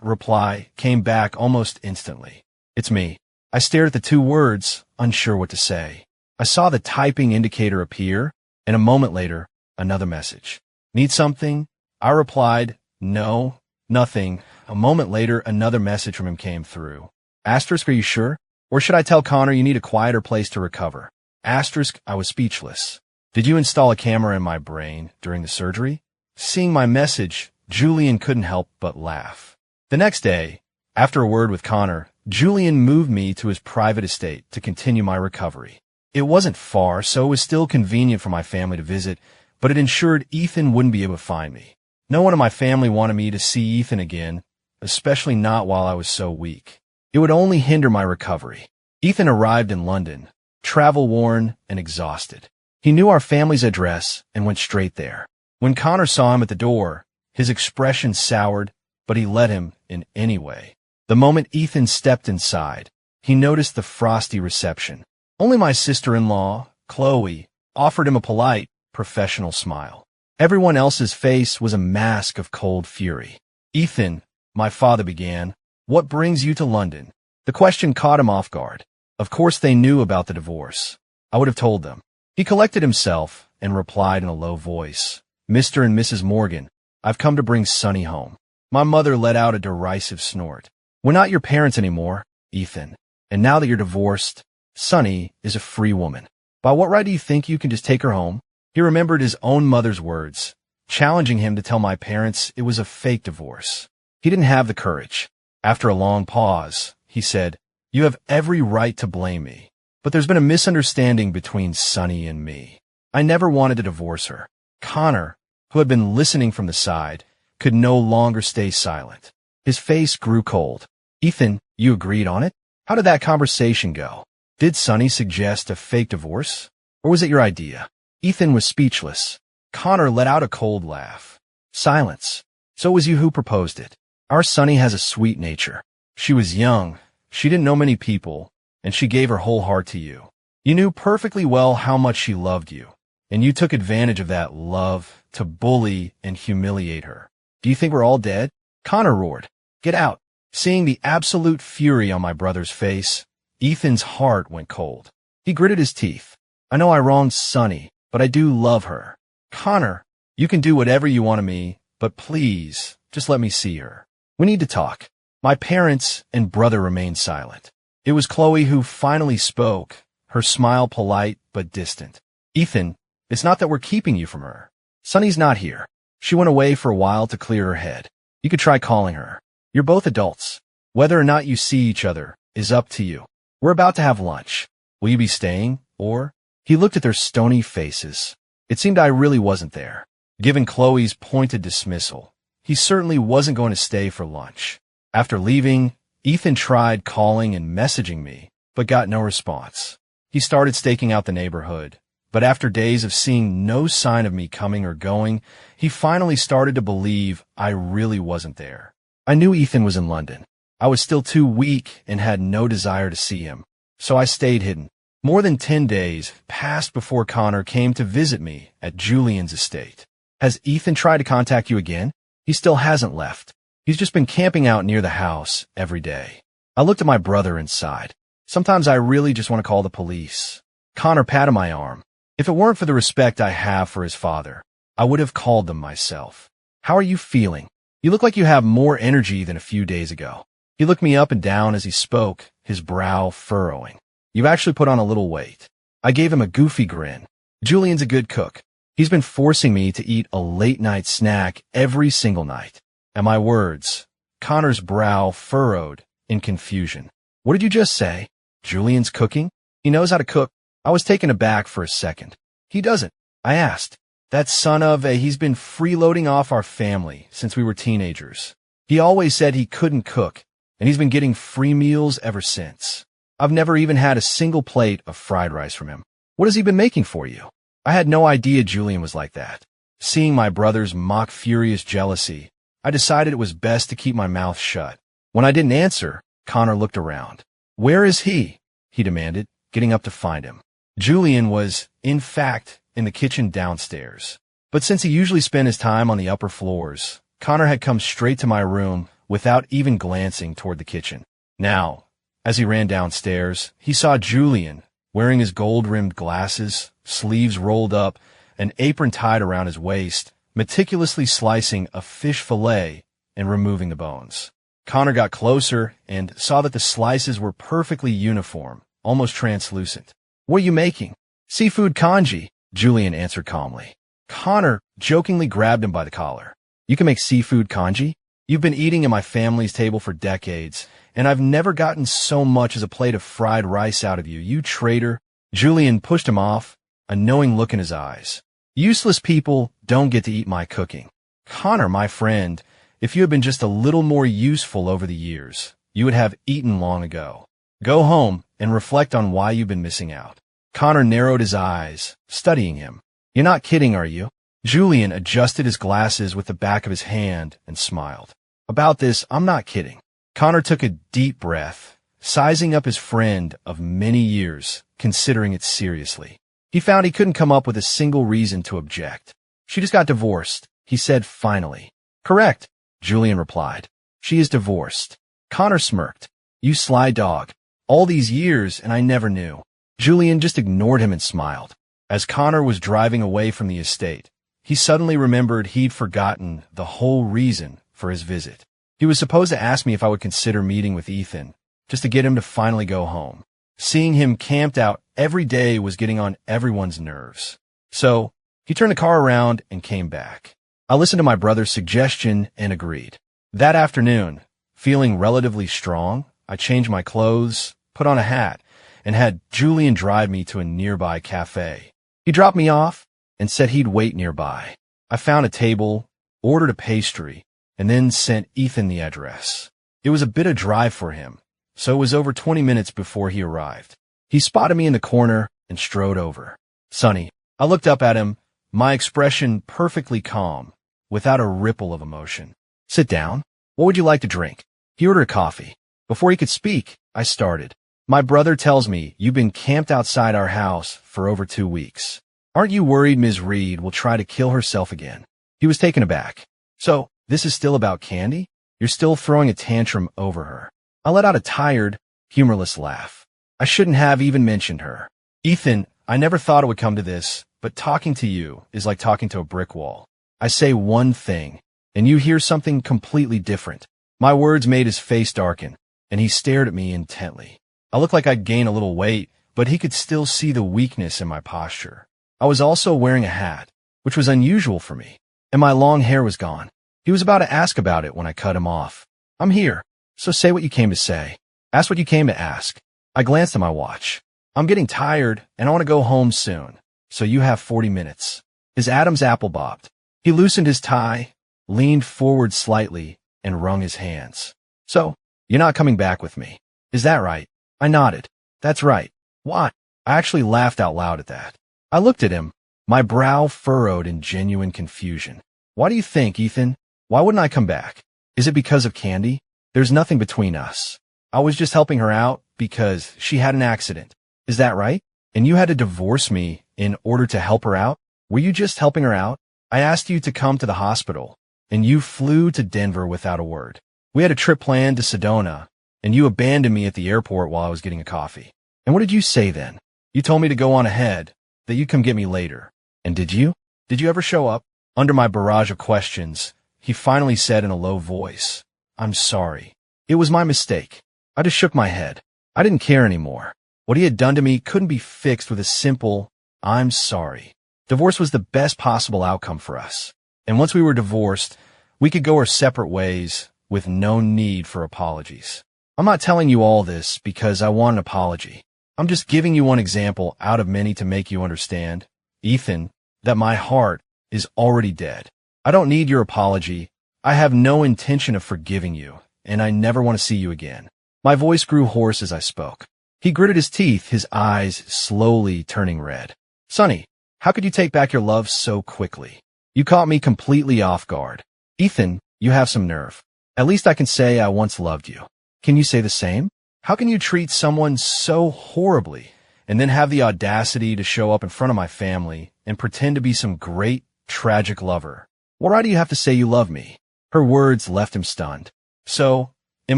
Reply came back almost instantly. "It's me." I stared at the two words, unsure what to say. I saw the typing indicator appear, and a moment later, another message. "Need something?" I replied, "No, nothing." A moment later, another message from him came through. Asterisk, "Are you sure? Or should I tell Connor you need a quieter place to recover?" Asterisk, I was speechless. "Did you install a camera in my brain during the surgery?" Seeing my message, Julian couldn't help but laugh. The next day, after a word with Connor, Julian moved me to his private estate to continue my recovery. It wasn't far, so it was still convenient for my family to visit, but it ensured Ethan wouldn't be able to find me. No one in my family wanted me to see Ethan again, especially not while I was so weak. It would only hinder my recovery. Ethan arrived in London, travel-worn and exhausted. He knew our family's address and went straight there. When Connor saw him at the door, his expression soured, but he let him in anyway. The moment Ethan stepped inside, he noticed the frosty reception. Only my sister-in-law, Chloe, offered him a polite, professional smile. Everyone else's face was a mask of cold fury. "Ethan," my father began, "what brings you to London?" The question caught him off guard. Of course they knew about the divorce. I would have told them. He collected himself and replied in a low voice, "Mr. and Mrs. Morgan, I've come to bring Sonny home." My mother let out a derisive snort. "We're not your parents anymore, Ethan. And now that you're divorced, Sonny is a free woman. By what right do you think you can just take her home?" He remembered his own mother's words, challenging him to tell my parents it was a fake divorce. He didn't have the courage. After a long pause, he said, "You have every right to blame me, but there's been a misunderstanding between Sonny and me. I never wanted to divorce her." Connor, who had been listening from the side, could no longer stay silent. His face grew cold. "Ethan, you agreed on it? How did that conversation go? Did Sonny suggest a fake divorce? Or was it your idea?" Ethan was speechless. Connor let out a cold laugh. Silence. "So it was you who proposed it. Our Sonny has a sweet nature. She was young, she didn't know many people, and she gave her whole heart to you. You knew perfectly well how much she loved you, and you took advantage of that love to bully and humiliate her. Do you think we're all dead?" Connor roared, "Get out." Seeing the absolute fury on my brother's face, Ethan's heart went cold. He gritted his teeth. "I know I wronged Sonny, but I do love her. Connor, you can do whatever you want of me, but please, just let me see her. We need to talk." My parents and brother remained silent. It was Chloe who finally spoke, her smile polite but distant. "Ethan, it's not that we're keeping you from her. Sonny's not here. She went away for a while to clear her head. You could try calling her. You're both adults. Whether or not you see each other is up to you. We're about to have lunch. Will you be staying, or?" He looked at their stony faces. It seemed I really wasn't there. Given Chloe's pointed dismissal, he certainly wasn't going to stay for lunch. After leaving, Ethan tried calling and messaging me, but got no response. He started staking out the neighborhood, but after days of seeing no sign of me coming or going, he finally started to believe I really wasn't there. I knew Ethan was in London. I was still too weak and had no desire to see him, so I stayed hidden. More than 10 days passed before Connor came to visit me at Julian's estate. "Has Ethan tried to contact you again?" "He still hasn't left. He's just been camping out near the house every day." I looked at my brother and sighed. Sometimes I really just want to call the police. Connor patted my arm. If it weren't for the respect I have for his father, I would have called them myself. "How are you feeling? You look like you have more energy than a few days ago." He looked me up and down as he spoke, his brow furrowing. You've actually put on a little weight. I gave him a goofy grin. Julian's a good cook. He's been forcing me to eat a late-night snack every single night. At my words, Connor's brow furrowed in confusion. What did you just say? Julian's cooking? He knows how to cook. I was taken aback for a second. He doesn't, I asked. That son of a, he's been freeloading off our family since we were teenagers. He always said he couldn't cook, and he's been getting free meals ever since. I've never even had a single plate of fried rice from him. What has he been making for you? I had no idea Julian was like that. Seeing my brother's mock furious jealousy, I decided it was best to keep my mouth shut. When I didn't answer, Connor looked around. Where is he? He demanded, getting up to find him. Julian was, in fact, in the kitchen downstairs. But since he usually spent his time on the upper floors, Connor had come straight to my room without even glancing toward the kitchen. Now, as he ran downstairs, he saw Julian, wearing his gold-rimmed glasses, sleeves rolled up, an apron tied around his waist, meticulously slicing a fish fillet and removing the bones. Connor got closer and saw that the slices were perfectly uniform, almost translucent. What are you making? Seafood congee, Julian answered calmly. Connor jokingly grabbed him by the collar. You can make seafood congee? You've been eating at my family's table for decades, and I've never gotten so much as a plate of fried rice out of you, you traitor. Julian pushed him off, a knowing look in his eyes. Useless people don't get to eat my cooking. Connor, my friend, if you had been just a little more useful over the years, you would have eaten long ago. Go home and reflect on why you've been missing out. Connor narrowed his eyes, studying him. You're not kidding, are you? Julian adjusted his glasses with the back of his hand and smiled. About this, I'm not kidding. Connor took a deep breath, sizing up his friend of many years, considering it seriously. He found he couldn't come up with a single reason to object. She just got divorced, he said finally. Correct, Julian replied. She is divorced. Connor smirked. You sly dog. All these years and I never knew. Julian just ignored him and smiled. As Connor was driving away from the estate, he suddenly remembered he'd forgotten the whole reason for his visit. He was supposed to ask me if I would consider meeting with Ethan, just to get him to finally go home. Seeing him camped out every day was getting on everyone's nerves. So, he turned the car around and came back. I listened to my brother's suggestion and agreed. That afternoon, feeling relatively strong, I changed my clothes, put on a hat, and had Julian drive me to a nearby cafe. He dropped me off and said he'd wait nearby. I found a table, ordered a pastry, and then sent Ethan the address. It was a bit of drive for him, so it was over 20 minutes before he arrived. He spotted me in the corner and strode over. Sonny, I looked up at him, my expression perfectly calm, without a ripple of emotion. Sit down. What would you like to drink? He ordered a coffee. Before he could speak, I started. My brother tells me you've been camped outside our house for over 2 weeks. Aren't you worried Ms. Reed will try to kill herself again? He was taken aback. So, this is still about Candy? You're still throwing a tantrum over her. I let out a tired, humorless laugh. I shouldn't have even mentioned her. Ethan, I never thought it would come to this, but talking to you is like talking to a brick wall. I say one thing, and you hear something completely different. My words made his face darken, and he stared at me intently. I looked like I'd gained a little weight, but he could still see the weakness in my posture. I was also wearing a hat, which was unusual for me, and my long hair was gone. He was about to ask about it when I cut him off. I'm here, so say what you came to say. Ask what you came to ask. I glanced at my watch. I'm getting tired, and I want to go home soon, so you have 40 minutes. His Adam's apple bobbed. He loosened his tie, leaned forward slightly, and wrung his hands. So, you're not coming back with me. Is that right? I nodded. That's right. Why? I actually laughed out loud at that. I looked at him, my brow furrowed in genuine confusion. Why do you think, Ethan? Why wouldn't I come back? Is it because of Candy? There's nothing between us. I was just helping her out because she had an accident. Is that right? And you had to divorce me in order to help her out? Were you just helping her out? I asked you to come to the hospital, and you flew to Denver without a word. We had a trip planned to Sedona, and you abandoned me at the airport while I was getting a coffee. And what did you say then? You told me to go on ahead, that you'd come get me later. And did you? Did you ever show up? Under my barrage of questions, he finally said in a low voice, I'm sorry. It was my mistake. I just shook my head. I didn't care anymore. What he had done to me couldn't be fixed with a simple, "I'm sorry." Divorce was the best possible outcome for us. And once we were divorced, we could go our separate ways with no need for apologies. I'm not telling you all this because I want an apology. I'm just giving you one example out of many to make you understand, Ethan, that my heart is already dead. I don't need your apology. I have no intention of forgiving you, and I never want to see you again. My voice grew hoarse as I spoke. He gritted his teeth, his eyes slowly turning red. Sonny, how could you take back your love so quickly? You caught me completely off guard. Ethan, you have some nerve. At least I can say I once loved you. Can you say the same? How can you treat someone so horribly and then have the audacity to show up in front of my family and pretend to be some great, tragic lover? Why do you have to say you love me? Her words left him stunned. So, in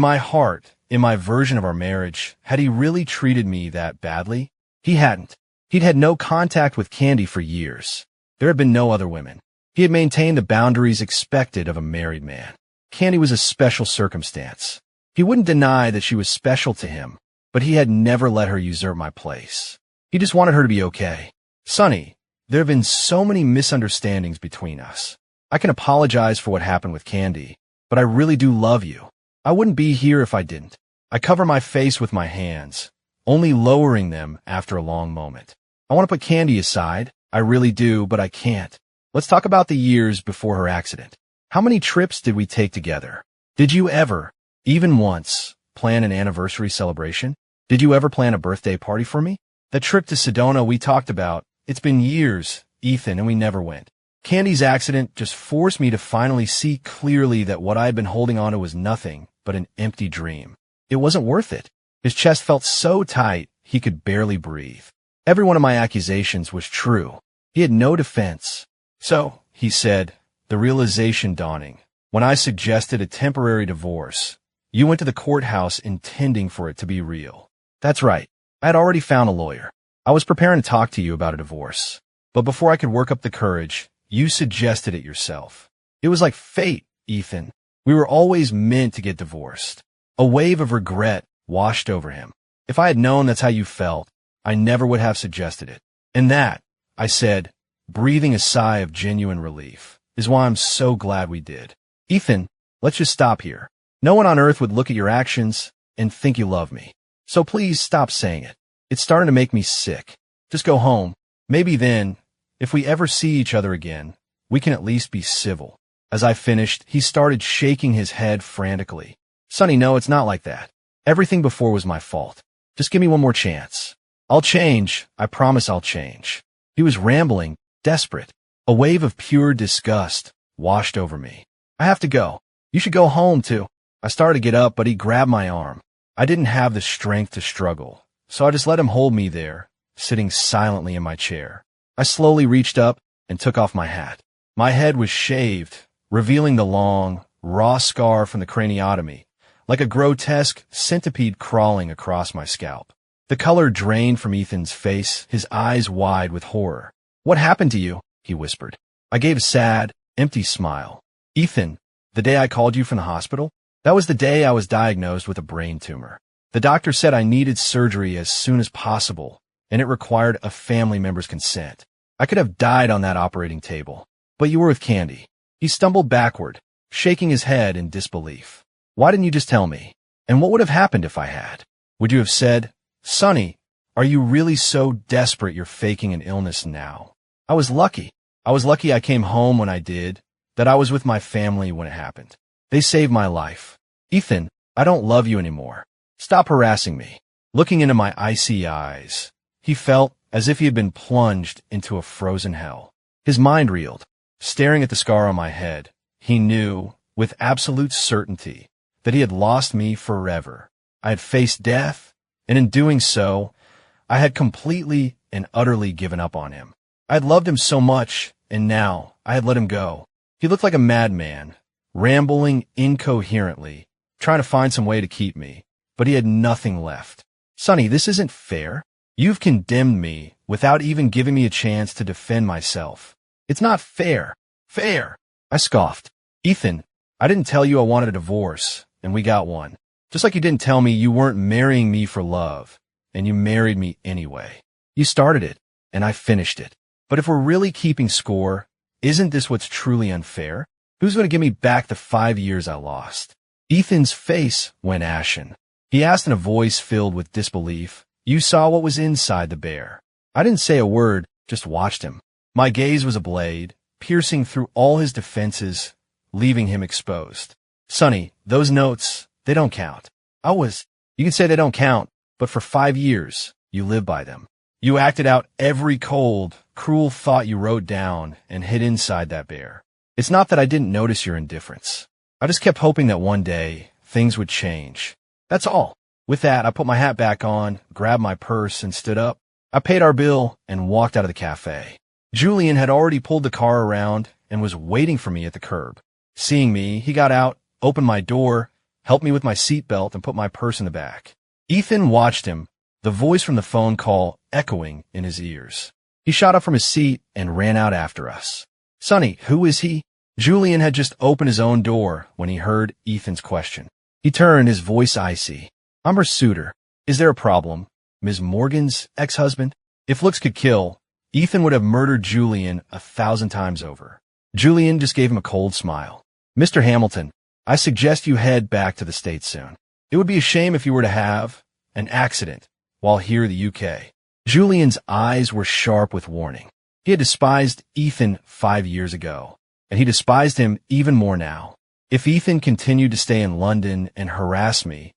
my heart, in my version of our marriage, had he really treated me that badly? He hadn't. He'd had no contact with Candy for years. There had been no other women. He had maintained the boundaries expected of a married man. Candy was a special circumstance. He wouldn't deny that she was special to him, but he had never let her usurp my place. He just wanted her to be okay. Sonny, there have been so many misunderstandings between us. I can apologize for what happened with Candy, but I really do love you. I wouldn't be here if I didn't. I cover my face with my hands, only lowering them after a long moment. I want to put Candy aside. I really do, but I can't. Let's talk about the years before her accident. How many trips did we take together? Did you ever, even once, plan an anniversary celebration? Did you ever plan a birthday party for me? The trip to Sedona we talked about, it's been years, Ethan, and we never went. Candy's accident just forced me to finally see clearly that what I had been holding on to was nothing but an empty dream. It wasn't worth it. His chest felt so tight he could barely breathe. Every one of my accusations was true. He had no defense. So, he said, the realization dawning, when I suggested a temporary divorce, you went to the courthouse intending for it to be real. That's right. I had already found a lawyer. I was preparing to talk to you about a divorce. But before I could work up the courage, you suggested it yourself. It was like fate, Ethan. We were always meant to get divorced. A wave of regret washed over him. If I had known that's how you felt, I never would have suggested it. And that, I said, breathing a sigh of genuine relief, is why I'm so glad we did. Ethan, let's just stop here. No one on earth would look at your actions and think you love me. So please stop saying it. It's starting to make me sick. Just go home. Maybe then, if we ever see each other again, we can at least be civil. As I finished, he started shaking his head frantically. Sonny, no, it's not like that. Everything before was my fault. Just give me one more chance. I'll change. I promise I'll change. He was rambling, desperate. A wave of pure disgust washed over me. I have to go. You should go home, too. I started to get up, but he grabbed my arm. I didn't have the strength to struggle, so I just let him hold me there, sitting silently in my chair. I slowly reached up and took off my hat. My head was shaved, revealing the long, raw scar from the craniotomy, like a grotesque centipede crawling across my scalp. The color drained from Ethan's face, his eyes wide with horror. What happened to you? He whispered. I gave a sad, empty smile. Ethan, the day I called you from the hospital? That was the day I was diagnosed with a brain tumor. The doctor said I needed surgery as soon as possible, and it required a family member's consent. I could have died on that operating table, but you were with Candy. He stumbled backward, shaking his head in disbelief. Why didn't you just tell me? And what would have happened if I had? Would you have said, Sonny, are you really so desperate you're faking an illness now? I was lucky. I came home when I did, that I was with my family when it happened. They saved my life. Ethan, I don't love you anymore. Stop harassing me. Looking into my icy eyes, he felt as if he had been plunged into a frozen hell. His mind reeled. Staring at the scar on my head, he knew, with absolute certainty, that he had lost me forever. I had faced death, and in doing so, I had completely and utterly given up on him. I had loved him so much, and now I had let him go. He looked like a madman, rambling incoherently, trying to find some way to keep me, but he had nothing left. Sonny, this isn't fair. You've condemned me without even giving me a chance to defend myself. It's not fair. Fair. I scoffed. Ethan, I didn't tell you I wanted a divorce, and we got one. Just like you didn't tell me you weren't marrying me for love, and you married me anyway. You started it, and I finished it. But if we're really keeping score, isn't this what's truly unfair? Who's going to give me back the 5 years I lost? Ethan's face went ashen. He asked in a voice filled with disbelief, "You saw what was inside the bear?" I didn't say a word, just watched him. My gaze was a blade, piercing through all his defenses, leaving him exposed. "Sonny, those notes, they don't count. You can say they don't count, but for 5 years, you lived by them. You acted out every cold, cruel thought you wrote down and hid inside that bear. It's not that I didn't notice your indifference. I just kept hoping that one day, things would change. That's all." With that, I put my hat back on, grabbed my purse, and stood up. I paid our bill and walked out of the cafe. Julian had already pulled the car around and was waiting for me at the curb. Seeing me, he got out, opened my door, helped me with my seatbelt, and put my purse in the back. Ethan watched him, the voice from the phone call echoing in his ears. He shot up from his seat and ran out after us. "Sonny, who is he?" Julian had just opened his own door when he heard Ethan's question. He turned, his voice icy. "I'm her suitor. Is there a problem? Ms. Morgan's ex-husband?" If looks could kill, Ethan would have murdered Julian 1,000 times over. Julian just gave him a cold smile. "Mr. Hamilton, I suggest you head back to the States soon. It would be a shame if you were to have an accident while here in the UK. Julian's eyes were sharp with warning. He had despised Ethan 5 years ago, and he despised him even more now. If Ethan continued to stay in London and harass me,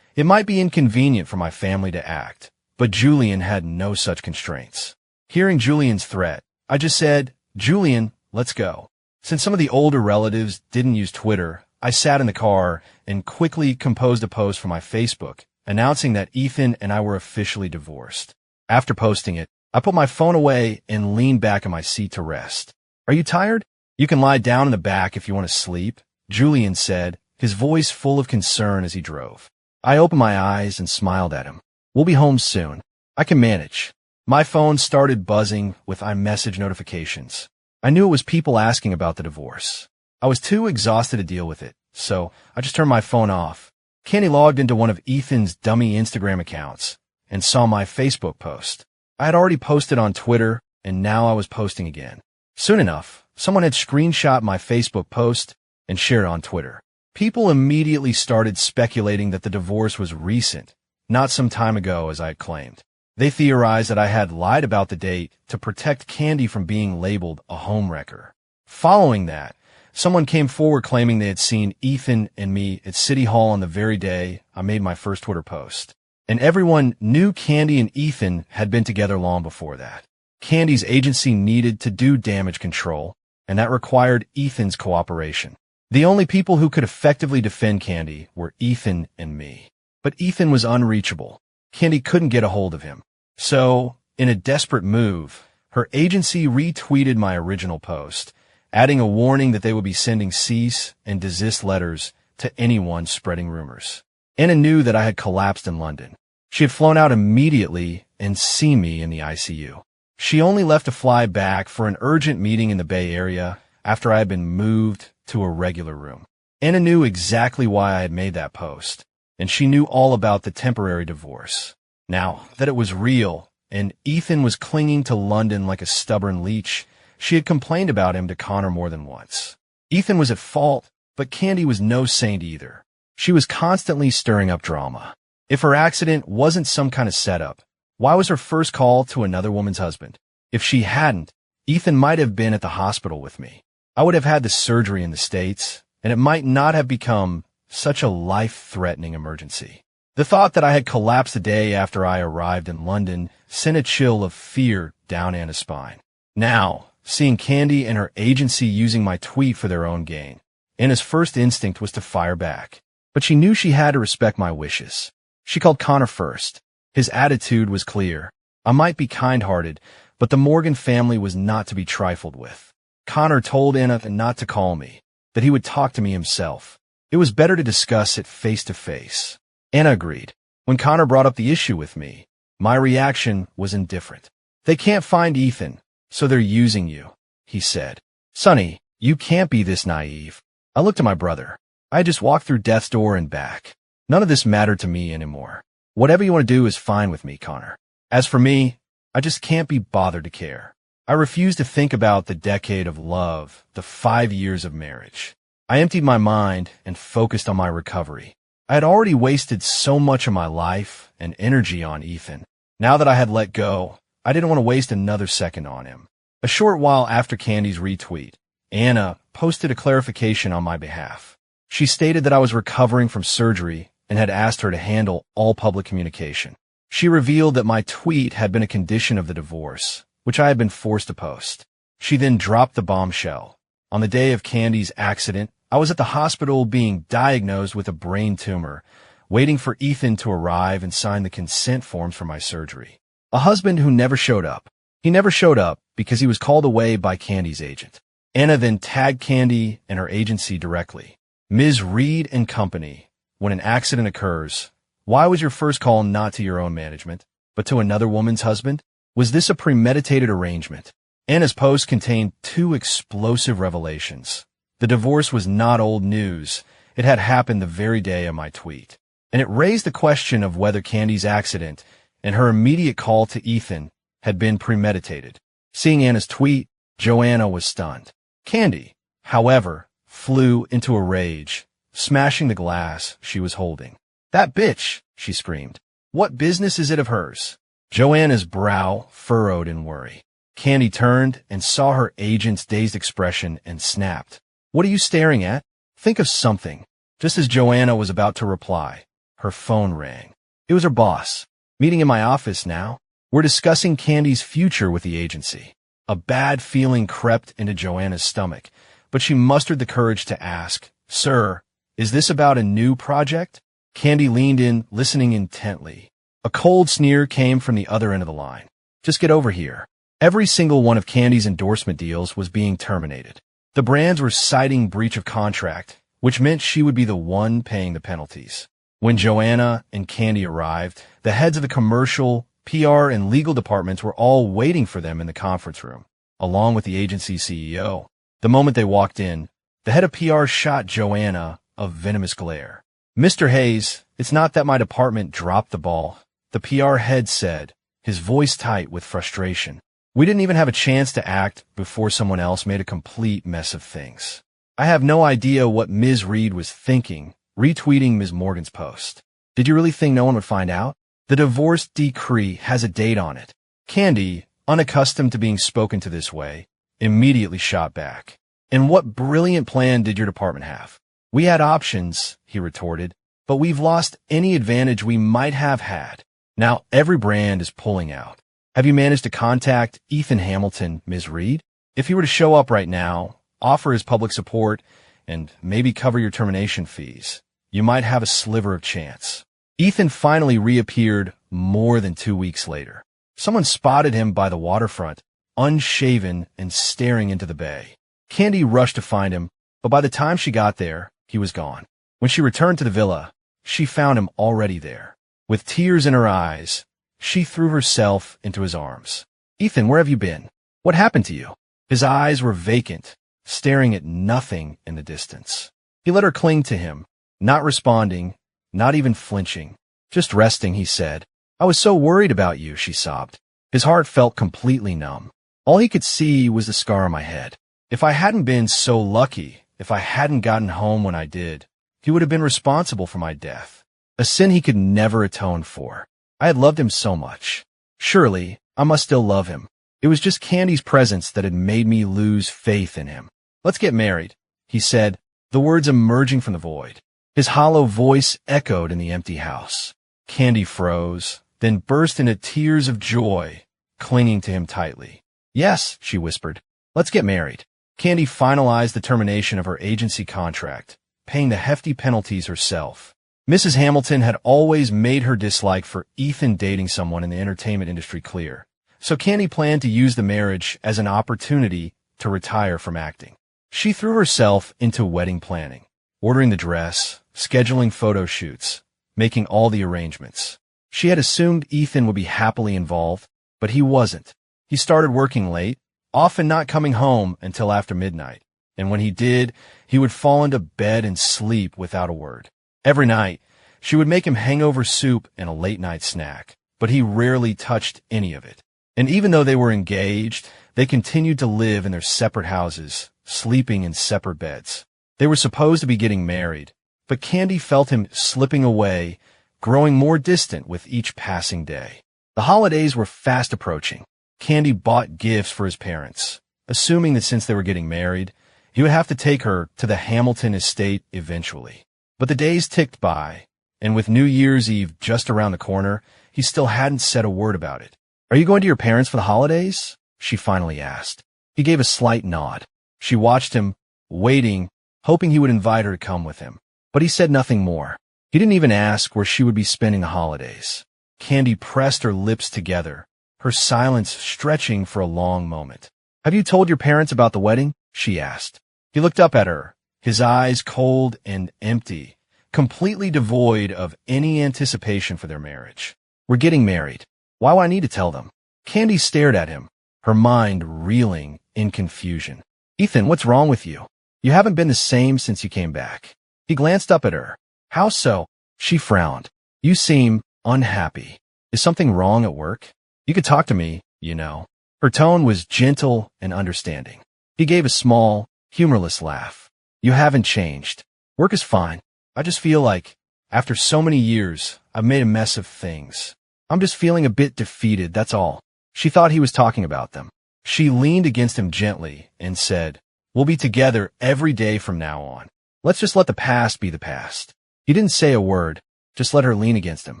it might be inconvenient for my family to act, but Julian had no such constraints. Hearing Julian's threat, I just said, "Julian, let's go." Since some of the older relatives didn't use Twitter, I sat in the car and quickly composed a post for my Facebook, announcing that Ethan and I were officially divorced. After posting it, I put my phone away and leaned back in my seat to rest. "Are you tired? You can lie down in the back if you want to sleep," Julian said, his voice full of concern as he drove. I opened my eyes and smiled at him. "We'll be home soon. I can manage." My phone started buzzing with iMessage notifications. I knew it was people asking about the divorce. I was too exhausted to deal with it, so I just turned my phone off. Candy logged into one of Ethan's dummy Instagram accounts and saw my Facebook post. I had already posted on Twitter, and now I was posting again. Soon enough, someone had screenshot my Facebook post and shared it on Twitter. People immediately started speculating that the divorce was recent, not some time ago as I had claimed. They theorized that I had lied about the date to protect Candy from being labeled a homewrecker. Following that, someone came forward claiming they had seen Ethan and me at City Hall on the very day I made my first Twitter post. And everyone knew Candy and Ethan had been together long before that. Candy's agency needed to do damage control, and that required Ethan's cooperation. The only people who could effectively defend Candy were Ethan and me. But Ethan was unreachable. Candy couldn't get a hold of him. So, in a desperate move, her agency retweeted my original post, adding a warning that they would be sending cease and desist letters to anyone spreading rumors. Anna knew that I had collapsed in London. She had flown out immediately and seen me in the ICU. She only left to fly back for an urgent meeting in the Bay Area after I had been moved to a regular room. Anna knew exactly why I had made that post, and she knew all about the temporary divorce. Now that it was real, and Ethan was clinging to London like a stubborn leech, she had complained about him to Connor more than once. Ethan was at fault, but Candy was no saint either. She was constantly stirring up drama. If her accident wasn't some kind of setup, why was her first call to another woman's husband? If she hadn't, Ethan might have been at the hospital with me. I would have had the surgery in the States, and it might not have become such a life-threatening emergency. The thought that I had collapsed the day after I arrived in London sent a chill of fear down Anna's spine. Now, seeing Candy and her agency using my tweet for their own gain, Anna's first instinct was to fire back. But she knew she had to respect my wishes. She called Connor first. His attitude was clear. I might be kind-hearted, but the Morgan family was not to be trifled with. Connor told Anna not to call me, that he would talk to me himself. It was better to discuss it face-to-face. Anna agreed. When Connor brought up the issue with me, my reaction was indifferent. "They can't find Ethan, so they're using you," he said. "Sonny, you can't be this naive." I looked at my brother. I had just walked through death's door and back. None of this mattered to me anymore. Whatever you want to do is fine with me, Connor. As for me, I just can't be bothered to care. I refuse to think about the decade of love, the 5 years of marriage. I emptied my mind and focused on my recovery. I had already wasted so much of my life and energy on Ethan. Now that I had let go, I didn't want to waste another second on him. A short while after Candy's retweet, Anna posted a clarification on my behalf. She stated that I was recovering from surgery and had asked her to handle all public communication. She revealed that my tweet had been a condition of the divorce, which I had been forced to post. She then dropped the bombshell. On the day of Candy's accident, I was at the hospital being diagnosed with a brain tumor, waiting for Ethan to arrive and sign the consent forms for my surgery. A husband who never showed up. He never showed up because he was called away by Candy's agent. Anna then tagged Candy and her agency directly. Ms. Reed and Company, when an accident occurs, why was your first call not to your own management, but to another woman's husband? Was this a premeditated arrangement? Anna's post contained 2 explosive revelations. The divorce was not old news. It had happened the very day of my tweet. And it raised the question of whether Candy's accident and her immediate call to Ethan had been premeditated. Seeing Anna's tweet, Joanna was stunned. Candy, however, flew into a rage, smashing the glass she was holding. "That bitch," she screamed. "What business is it of hers?" Joanna's brow furrowed in worry. Candy turned and saw her agent's dazed expression and snapped. "What are you staring at? Think of something." Just as Joanna was about to reply, her phone rang. It was her boss. "Meeting in my office now. We're discussing Candy's future with the agency." A bad feeling crept into Joanna's stomach, but she mustered the courage to ask, "Sir, is this about a new project?" Candy leaned in, listening intently. A cold sneer came from the other end of the line. "Just get over here." Every single one of Candy's endorsement deals was being terminated. The brands were citing breach of contract, which meant she would be the one paying the penalties. When Joanna and Candy arrived, the heads of the commercial, PR, and legal departments were all waiting for them in the conference room, along with the agency's CEO. The moment they walked in, the head of PR shot Joanna a venomous glare. "Mr. Hayes, it's not that my department dropped the ball," the PR head said, his voice tight with frustration. "We didn't even have a chance to act before someone else made a complete mess of things." I have no idea what Ms. Reed was thinking, retweeting Ms. Morgan's post. "Did you really think no one would find out? The divorce decree has a date on it." Candy, unaccustomed to being spoken to this way, immediately shot back. "And what brilliant plan did your department have?" "We had options," he retorted, "but we've lost any advantage we might have had. Now every brand is pulling out. Have you managed to contact Ethan Hamilton, Ms. Reed? If he were to show up right now, offer his public support, and maybe cover your termination fees, you might have a sliver of chance." Ethan finally reappeared more than 2 weeks later. Someone spotted him by the waterfront, unshaven and staring into the bay. Candy rushed to find him, but by the time she got there, he was gone. When she returned to the villa, she found him already there. With tears in her eyes, she threw herself into his arms. "Ethan, where have you been? What happened to you?" His eyes were vacant, staring at nothing in the distance. He let her cling to him, not responding, not even flinching. "Just resting," he said. "I was so worried about you," she sobbed. His heart felt completely numb. All he could see was the scar on my head. If I hadn't been so lucky, if I hadn't gotten home when I did, he would have been responsible for my death. A sin he could never atone for. I had loved him so much. Surely, I must still love him. It was just Candy's presence that had made me lose faith in him. "Let's get married," he said, the words emerging from the void. His hollow voice echoed in the empty house. Candy froze, then burst into tears of joy, clinging to him tightly. "Yes," she whispered. "Let's get married." Candy finalized the termination of her agency contract, paying the hefty penalties herself. Mrs. Hamilton had always made her dislike for Ethan dating someone in the entertainment industry clear, so Candy planned to use the marriage as an opportunity to retire from acting. She threw herself into wedding planning, ordering the dress, scheduling photo shoots, making all the arrangements. She had assumed Ethan would be happily involved, but he wasn't. He started working late, often not coming home until after midnight, and when he did, he would fall into bed and sleep without a word. Every night, She would make him hangover soup and a late-night snack, but he rarely touched any of it. And even though they were engaged, they continued to live in their separate houses, sleeping in separate beds. They were supposed to be getting married, but Candy felt him slipping away, growing more distant with each passing day. The holidays were fast approaching. Candy bought gifts for his parents, assuming that since they were getting married, he would have to take her to the Hamilton estate eventually. But the days ticked by, and with New Year's Eve just around the corner, he still hadn't said a word about it. "Are you going to your parents for the holidays?" she finally asked. He gave a slight nod. She watched him, waiting, hoping he would invite her to come with him. But he said nothing more. He didn't even ask where she would be spending the holidays. Candy pressed her lips together, her silence stretching for a long moment. "Have you told your parents about the wedding?" she asked. He looked up at her, his eyes cold and empty, completely devoid of any anticipation for their marriage. "We're getting married. Why would I need to tell them?" Candy stared at him, her mind reeling in confusion. "Ethan, what's wrong with you? You haven't been the same since you came back." He glanced up at her. "How so?" She frowned. "You seem unhappy. Is something wrong at work? You could talk to me, you know." Her tone was gentle and understanding. He gave a small, humorless laugh. "You haven't changed. Work is fine. I just feel like, after so many years, I've made a mess of things. I'm just feeling a bit defeated, that's all." She thought he was talking about them. She leaned against him gently and said, "We'll be together every day from now on. Let's just let the past be the past." He didn't say a word, just let her lean against him.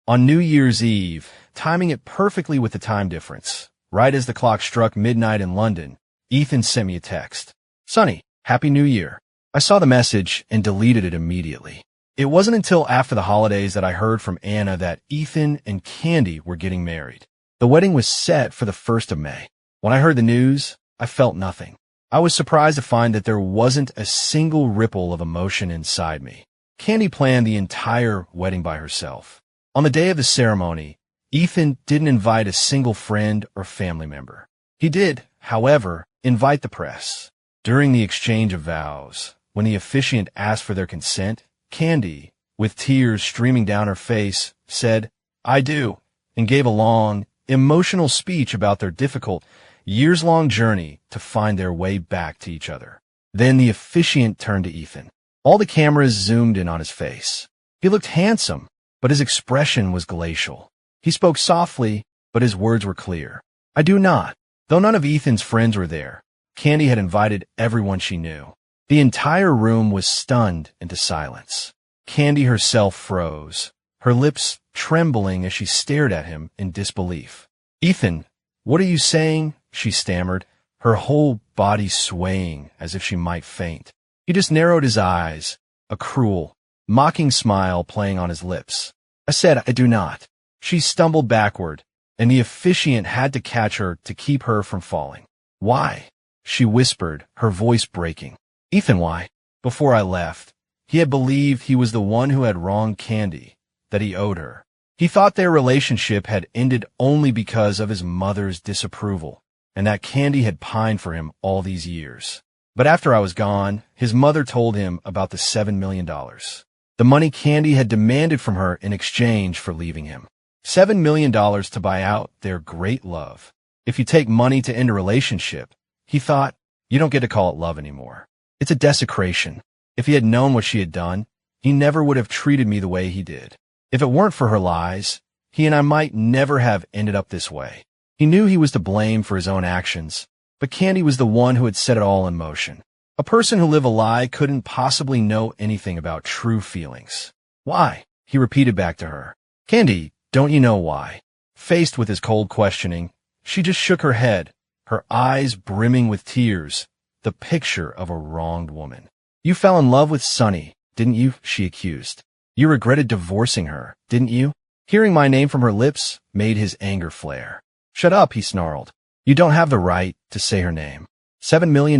On New Year's Eve, timing it perfectly with the time difference, right as the clock struck midnight in London, Ethan sent me a text. "Sonny, Happy New Year." I saw the message and deleted it immediately. It wasn't until after the holidays that I heard from Anna that Ethan and Candy were getting married. The wedding was set for the 1st of May. When I heard the news, I felt nothing. I was surprised to find that there wasn't a single ripple of emotion inside me. Candy planned the entire wedding by herself. On the day of the ceremony, Ethan didn't invite a single friend or family member. He did, however, invite the press. During the exchange of vows, when the officiant asked for their consent, Candy, with tears streaming down her face, said, "I do," and gave a long, emotional speech about their difficult, years-long journey to find their way back to each other. Then the officiant turned to Ethan. All the cameras zoomed in on his face. He looked handsome, but his expression was glacial. He spoke softly, but his words were clear. "I do not." Though none of Ethan's friends were there, Candy had invited everyone she knew. The entire room was stunned into silence. Candy herself froze, her lips trembling as she stared at him in disbelief. "Ethan, what are you saying?" she stammered, her whole body swaying as if she might faint. He just narrowed his eyes, a cruel, mocking smile playing on his lips. "I said I do not." She stumbled backward, and the officiant had to catch her to keep her from falling. "Why?" she whispered, her voice breaking. "Ethan, why?" Before I left, he had believed he was the one who had wronged Candy, that he owed her. He thought their relationship had ended only because of his mother's disapproval, and that Candy had pined for him all these years. But after I was gone, his mother told him about the $7 million. The money Candy had demanded from her in exchange for leaving him. $7 million to buy out their great love. If you take money to end a relationship, he thought, you don't get to call it love anymore. It's a desecration. If he had known what she had done, he never would have treated me the way he did. If it weren't for her lies, he and I might never have ended up this way. He knew he was to blame for his own actions, but Candy was the one who had set it all in motion. A person who lived a lie couldn't possibly know anything about true feelings. "Why?" he repeated back to her. "Candy, don't you know why?" Faced with his cold questioning, she just shook her head, her eyes brimming with tears, the picture of a wronged woman. "You fell in love with Sonny, didn't you?" she accused. "You regretted divorcing her, didn't you?" Hearing my name from her lips made his anger flare. "Shut up," he snarled. "You don't have the right to say her name. $7 million.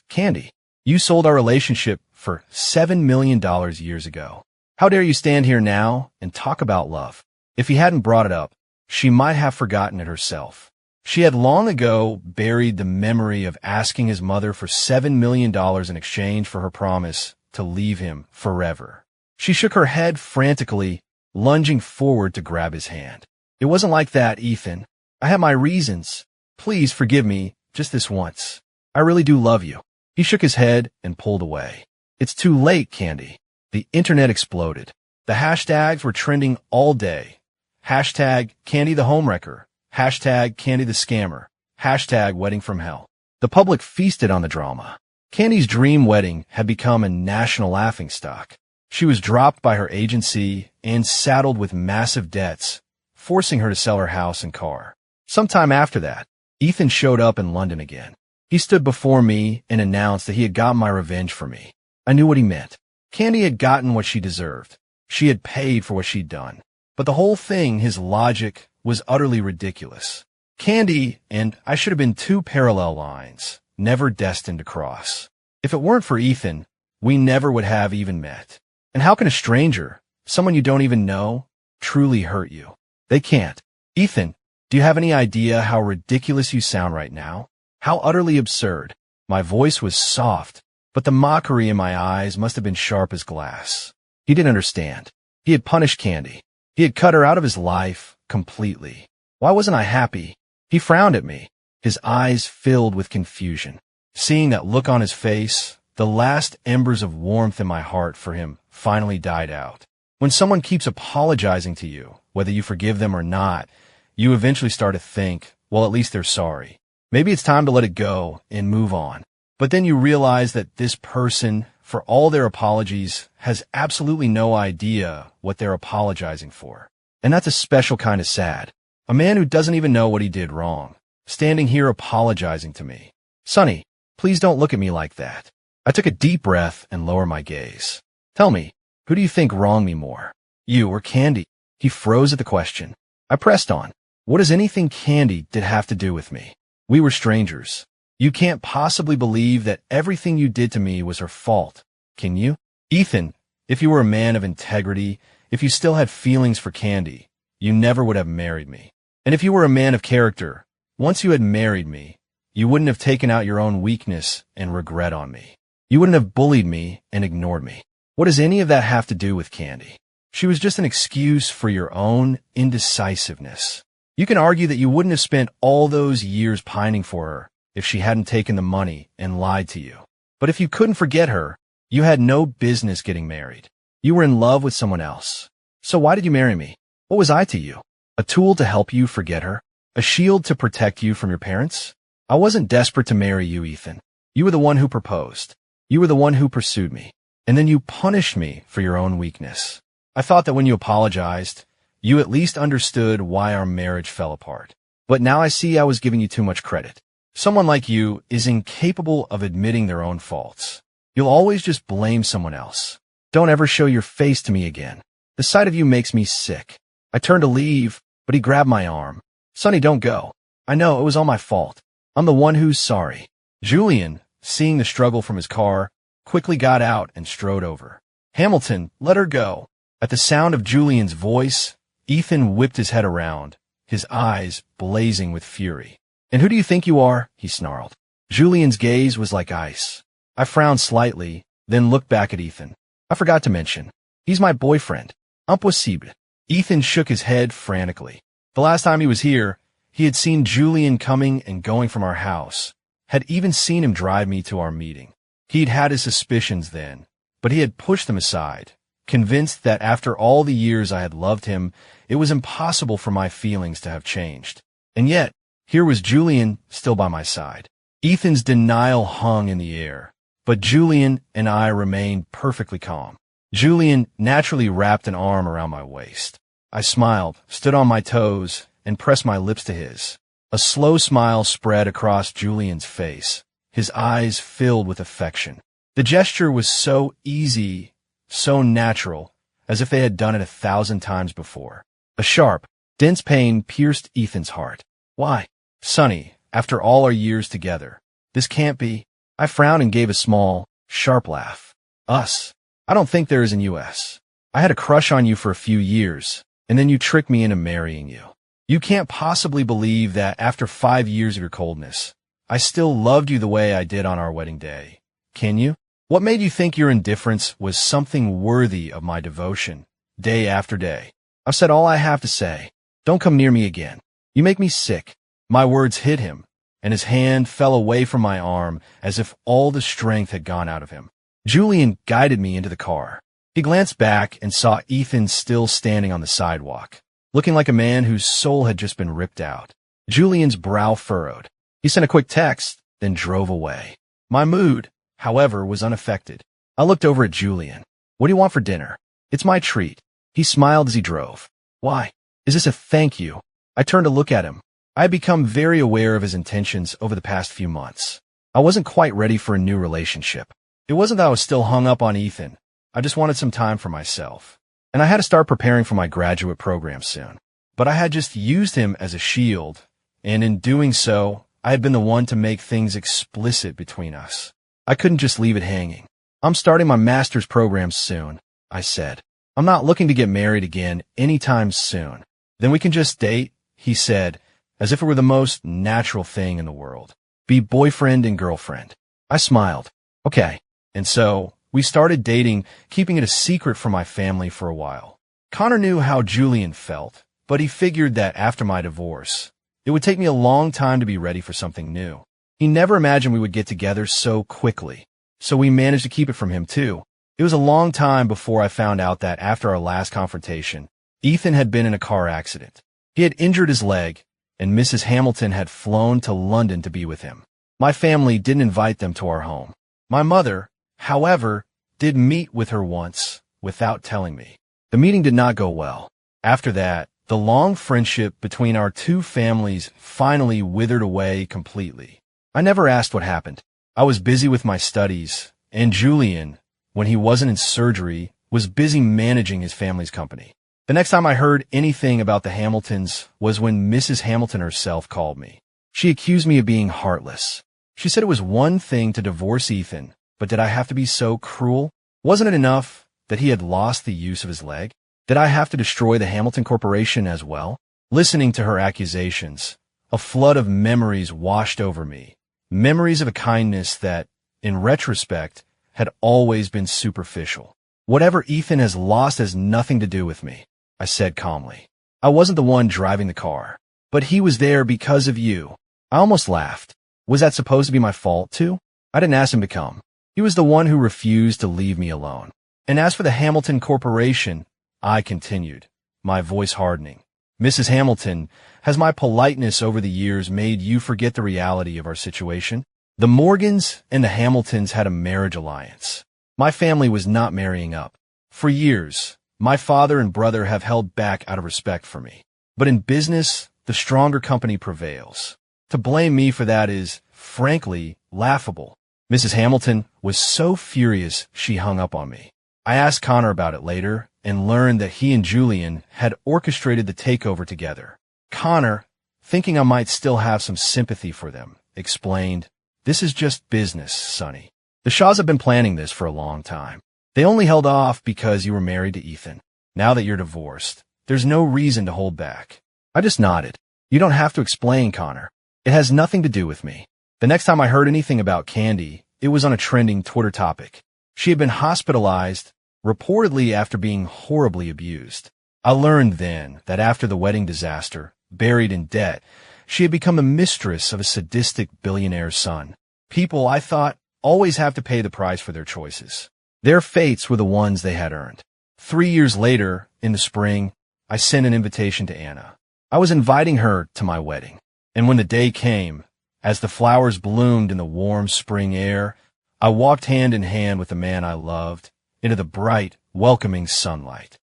Candy, you sold our relationship for $7 million years ago. How dare you stand here now and talk about love?" If he hadn't brought it up, she might have forgotten it herself. She had long ago buried the memory of asking his mother for $7 million in exchange for her promise to leave him forever. She shook her head frantically, lunging forward to grab his hand. It wasn't like that, Ethan. I have my reasons. Please forgive me just this once. I really do love you. He shook his head and pulled away. It's too late, Candy. The internet exploded. The hashtags were trending all day. Hashtag Candy the Homewrecker. Hashtag Candy the Scammer. Hashtag Wedding from Hell. The public feasted on the drama. Candy's dream wedding had become a national laughingstock. She was dropped by her agency and saddled with massive debts, forcing her to sell her house and car. Sometime after that, Ethan showed up in London again. He stood before me and announced that he had gotten my revenge for me. I knew what he meant. Candy had gotten what she deserved. She had paid for what she'd done. But the whole thing, his logic, was utterly ridiculous. Candy and I should have been two parallel lines, never destined to cross. If it weren't for Ethan, we never would have even met. And how can a stranger, someone you don't even know, truly hurt you? They can't. Ethan, do you have any idea how ridiculous you sound right now? How utterly absurd. My voice was soft, but the mockery in my eyes must have been sharp as glass. He didn't understand. He had punished Candy. He had cut her out of his life completely. Why wasn't I happy? He frowned at me, his eyes filled with confusion. Seeing that look on his face, the last embers of warmth in my heart for him finally died out. When someone keeps apologizing to you, whether you forgive them or not, you eventually start to think, well, at least they're sorry. Maybe it's time to let it go and move on. But then you realize that this person, for all their apologies, has absolutely no idea what they're apologizing for. And that's a special kind of sad. A man who doesn't even know what he did wrong, standing here apologizing to me. Sonny, please don't look at me like that. I took a deep breath and lowered my gaze. Tell me, who do you think wronged me more? You or Candy? He froze at the question. I pressed on. What does anything Candy did have to do with me? We were strangers. You can't possibly believe that everything you did to me was her fault, can you? Ethan, if you were a man of integrity, if you still had feelings for Candy, you never would have married me. And if you were a man of character, once you had married me, you wouldn't have taken out your own weakness and regret on me. You wouldn't have bullied me and ignored me. What does any of that have to do with Candy? She was just an excuse for your own indecisiveness. You can argue that you wouldn't have spent all those years pining for her if she hadn't taken the money and lied to you. But if you couldn't forget her, you had no business getting married. You were in love with someone else. So why did you marry me? What was I to you? A tool to help you forget her? A shield to protect you from your parents? I wasn't desperate to marry you, Ethan. You were the one who proposed. You were the one who pursued me. And then you punished me for your own weakness. I thought that when you apologized, you at least understood why our marriage fell apart. But now I see I was giving you too much credit. Someone like you is incapable of admitting their own faults. You'll always just blame someone else. Don't ever show your face to me again. The sight of you makes me sick. I turned to leave, but he grabbed my arm. Sonny, don't go. I know it was all my fault. I'm the one who's sorry. Julian, seeing the struggle from his car, quickly got out and strode over. Hamilton, let her go. At the sound of Julian's voice, Ethan whipped his head around, his eyes blazing with fury. And who do you think you are? He snarled. Julian's gaze was like ice. I frowned slightly, then looked back at Ethan. I forgot to mention. He's my boyfriend. Impossible. Ethan shook his head frantically. The last time he was here, he had seen Julian coming and going from our house, had even seen him drive me to our meeting. He'd had his suspicions then, but he had pushed them aside, convinced that after all the years I had loved him, it was impossible for my feelings to have changed. And yet, here was Julian still by my side. Ethan's denial hung in the air, but Julian and I remained perfectly calm. Julian naturally wrapped an arm around my waist. I smiled, stood on my toes, and pressed my lips to his. A slow smile spread across Julian's face, his eyes filled with affection. The gesture was so easy, so natural, as if they had done it 1,000 times before. A sharp, dense pain pierced Ethan's heart. Why? Sonny, after all our years together, this can't be. I frowned and gave a small, sharp laugh. Us. I don't think there is in U.S. I had a crush on you for a few years, and then you tricked me into marrying you. You can't possibly believe that after 5 years of your coldness, I still loved you the way I did on our wedding day. Can you? What made you think your indifference was something worthy of my devotion, day after day? I've said all I have to say. Don't come near me again. You make me sick. My words hit him, and his hand fell away from my arm as if all the strength had gone out of him. Julian guided me into the car. He glanced back and saw Ethan still standing on the sidewalk, looking like a man whose soul had just been ripped out. Julian's brow furrowed. He sent a quick text, then drove away. My mood, however, was unaffected. I looked over at Julian. What do you want for dinner? It's my treat. He smiled as he drove. Why? Is this a thank you? I turned to look at him. I had become very aware of his intentions over the past few months. I wasn't quite ready for a new relationship. It wasn't that I was still hung up on Ethan. I just wanted some time for myself. And I had to start preparing for my graduate program soon. But I had just used him as a shield, and in doing so, I had been the one to make things explicit between us. I couldn't just leave it hanging. I'm starting my master's program soon, I said. I'm not looking to get married again anytime soon. Then we can just date, he said, as if it were the most natural thing in the world. Be boyfriend and girlfriend. I smiled. Okay. And so, we started dating, keeping it a secret from my family for a while. Connor knew how Julian felt, but he figured that after my divorce, it would take me a long time to be ready for something new. He never imagined we would get together so quickly, so we managed to keep it from him too. It was a long time before I found out that after our last confrontation, Ethan had been in a car accident. He had injured his leg, and Mrs. Hamilton had flown to London to be with him. My family didn't invite them to our home. My mother, however, did meet with her once, without telling me. The meeting did not go well. After that, the long friendship between our two families finally withered away completely. I never asked what happened. I was busy with my studies, and Julian, when he wasn't in surgery, was busy managing his family's company. The next time I heard anything about the Hamiltons was when Mrs. Hamilton herself called me. She accused me of being heartless. She said it was one thing to divorce Ethan, but did I have to be so cruel? Wasn't it enough that he had lost the use of his leg? Did I have to destroy the Hamilton Corporation as well? Listening to her accusations, a flood of memories washed over me. Memories of a kindness that, in retrospect, had always been superficial. Whatever Ethan has lost has nothing to do with me, I said calmly. I wasn't the one driving the car, but he was there because of you. I almost laughed. Was that supposed to be my fault too? I didn't ask him to come. He was the one who refused to leave me alone. And as for the Hamilton Corporation, I continued, my voice hardening. Mrs. Hamilton, has my politeness over the years made you forget the reality of our situation? The Morgans and the Hamiltons had a marriage alliance. My family was not marrying up. For years, my father and brother have held back out of respect for me. But in business, the stronger company prevails. To blame me for that is, frankly, laughable. Mrs. Hamilton was so furious she hung up on me. I asked Connor about it later and learned that he and Julian had orchestrated the takeover together. Connor, thinking I might still have some sympathy for them, explained, "This is just business, Sonny. The Shaws have been planning this for a long time. They only held off because you were married to Ethan. Now that you're divorced, there's no reason to hold back." I just nodded. You don't have to explain, Connor. It has nothing to do with me. The next time I heard anything about Candy, it was on a trending Twitter topic. She had been hospitalized, reportedly after being horribly abused. I learned then that after the wedding disaster, buried in debt, she had become the mistress of a sadistic billionaire's son. People, I thought, always have to pay the price for their choices. Their fates were the ones they had earned. 3 years later, in the spring, I sent an invitation to Anna. I was inviting her to my wedding. And when the day came, as the flowers bloomed in the warm spring air, I walked hand in hand with the man I loved into the bright, welcoming sunlight.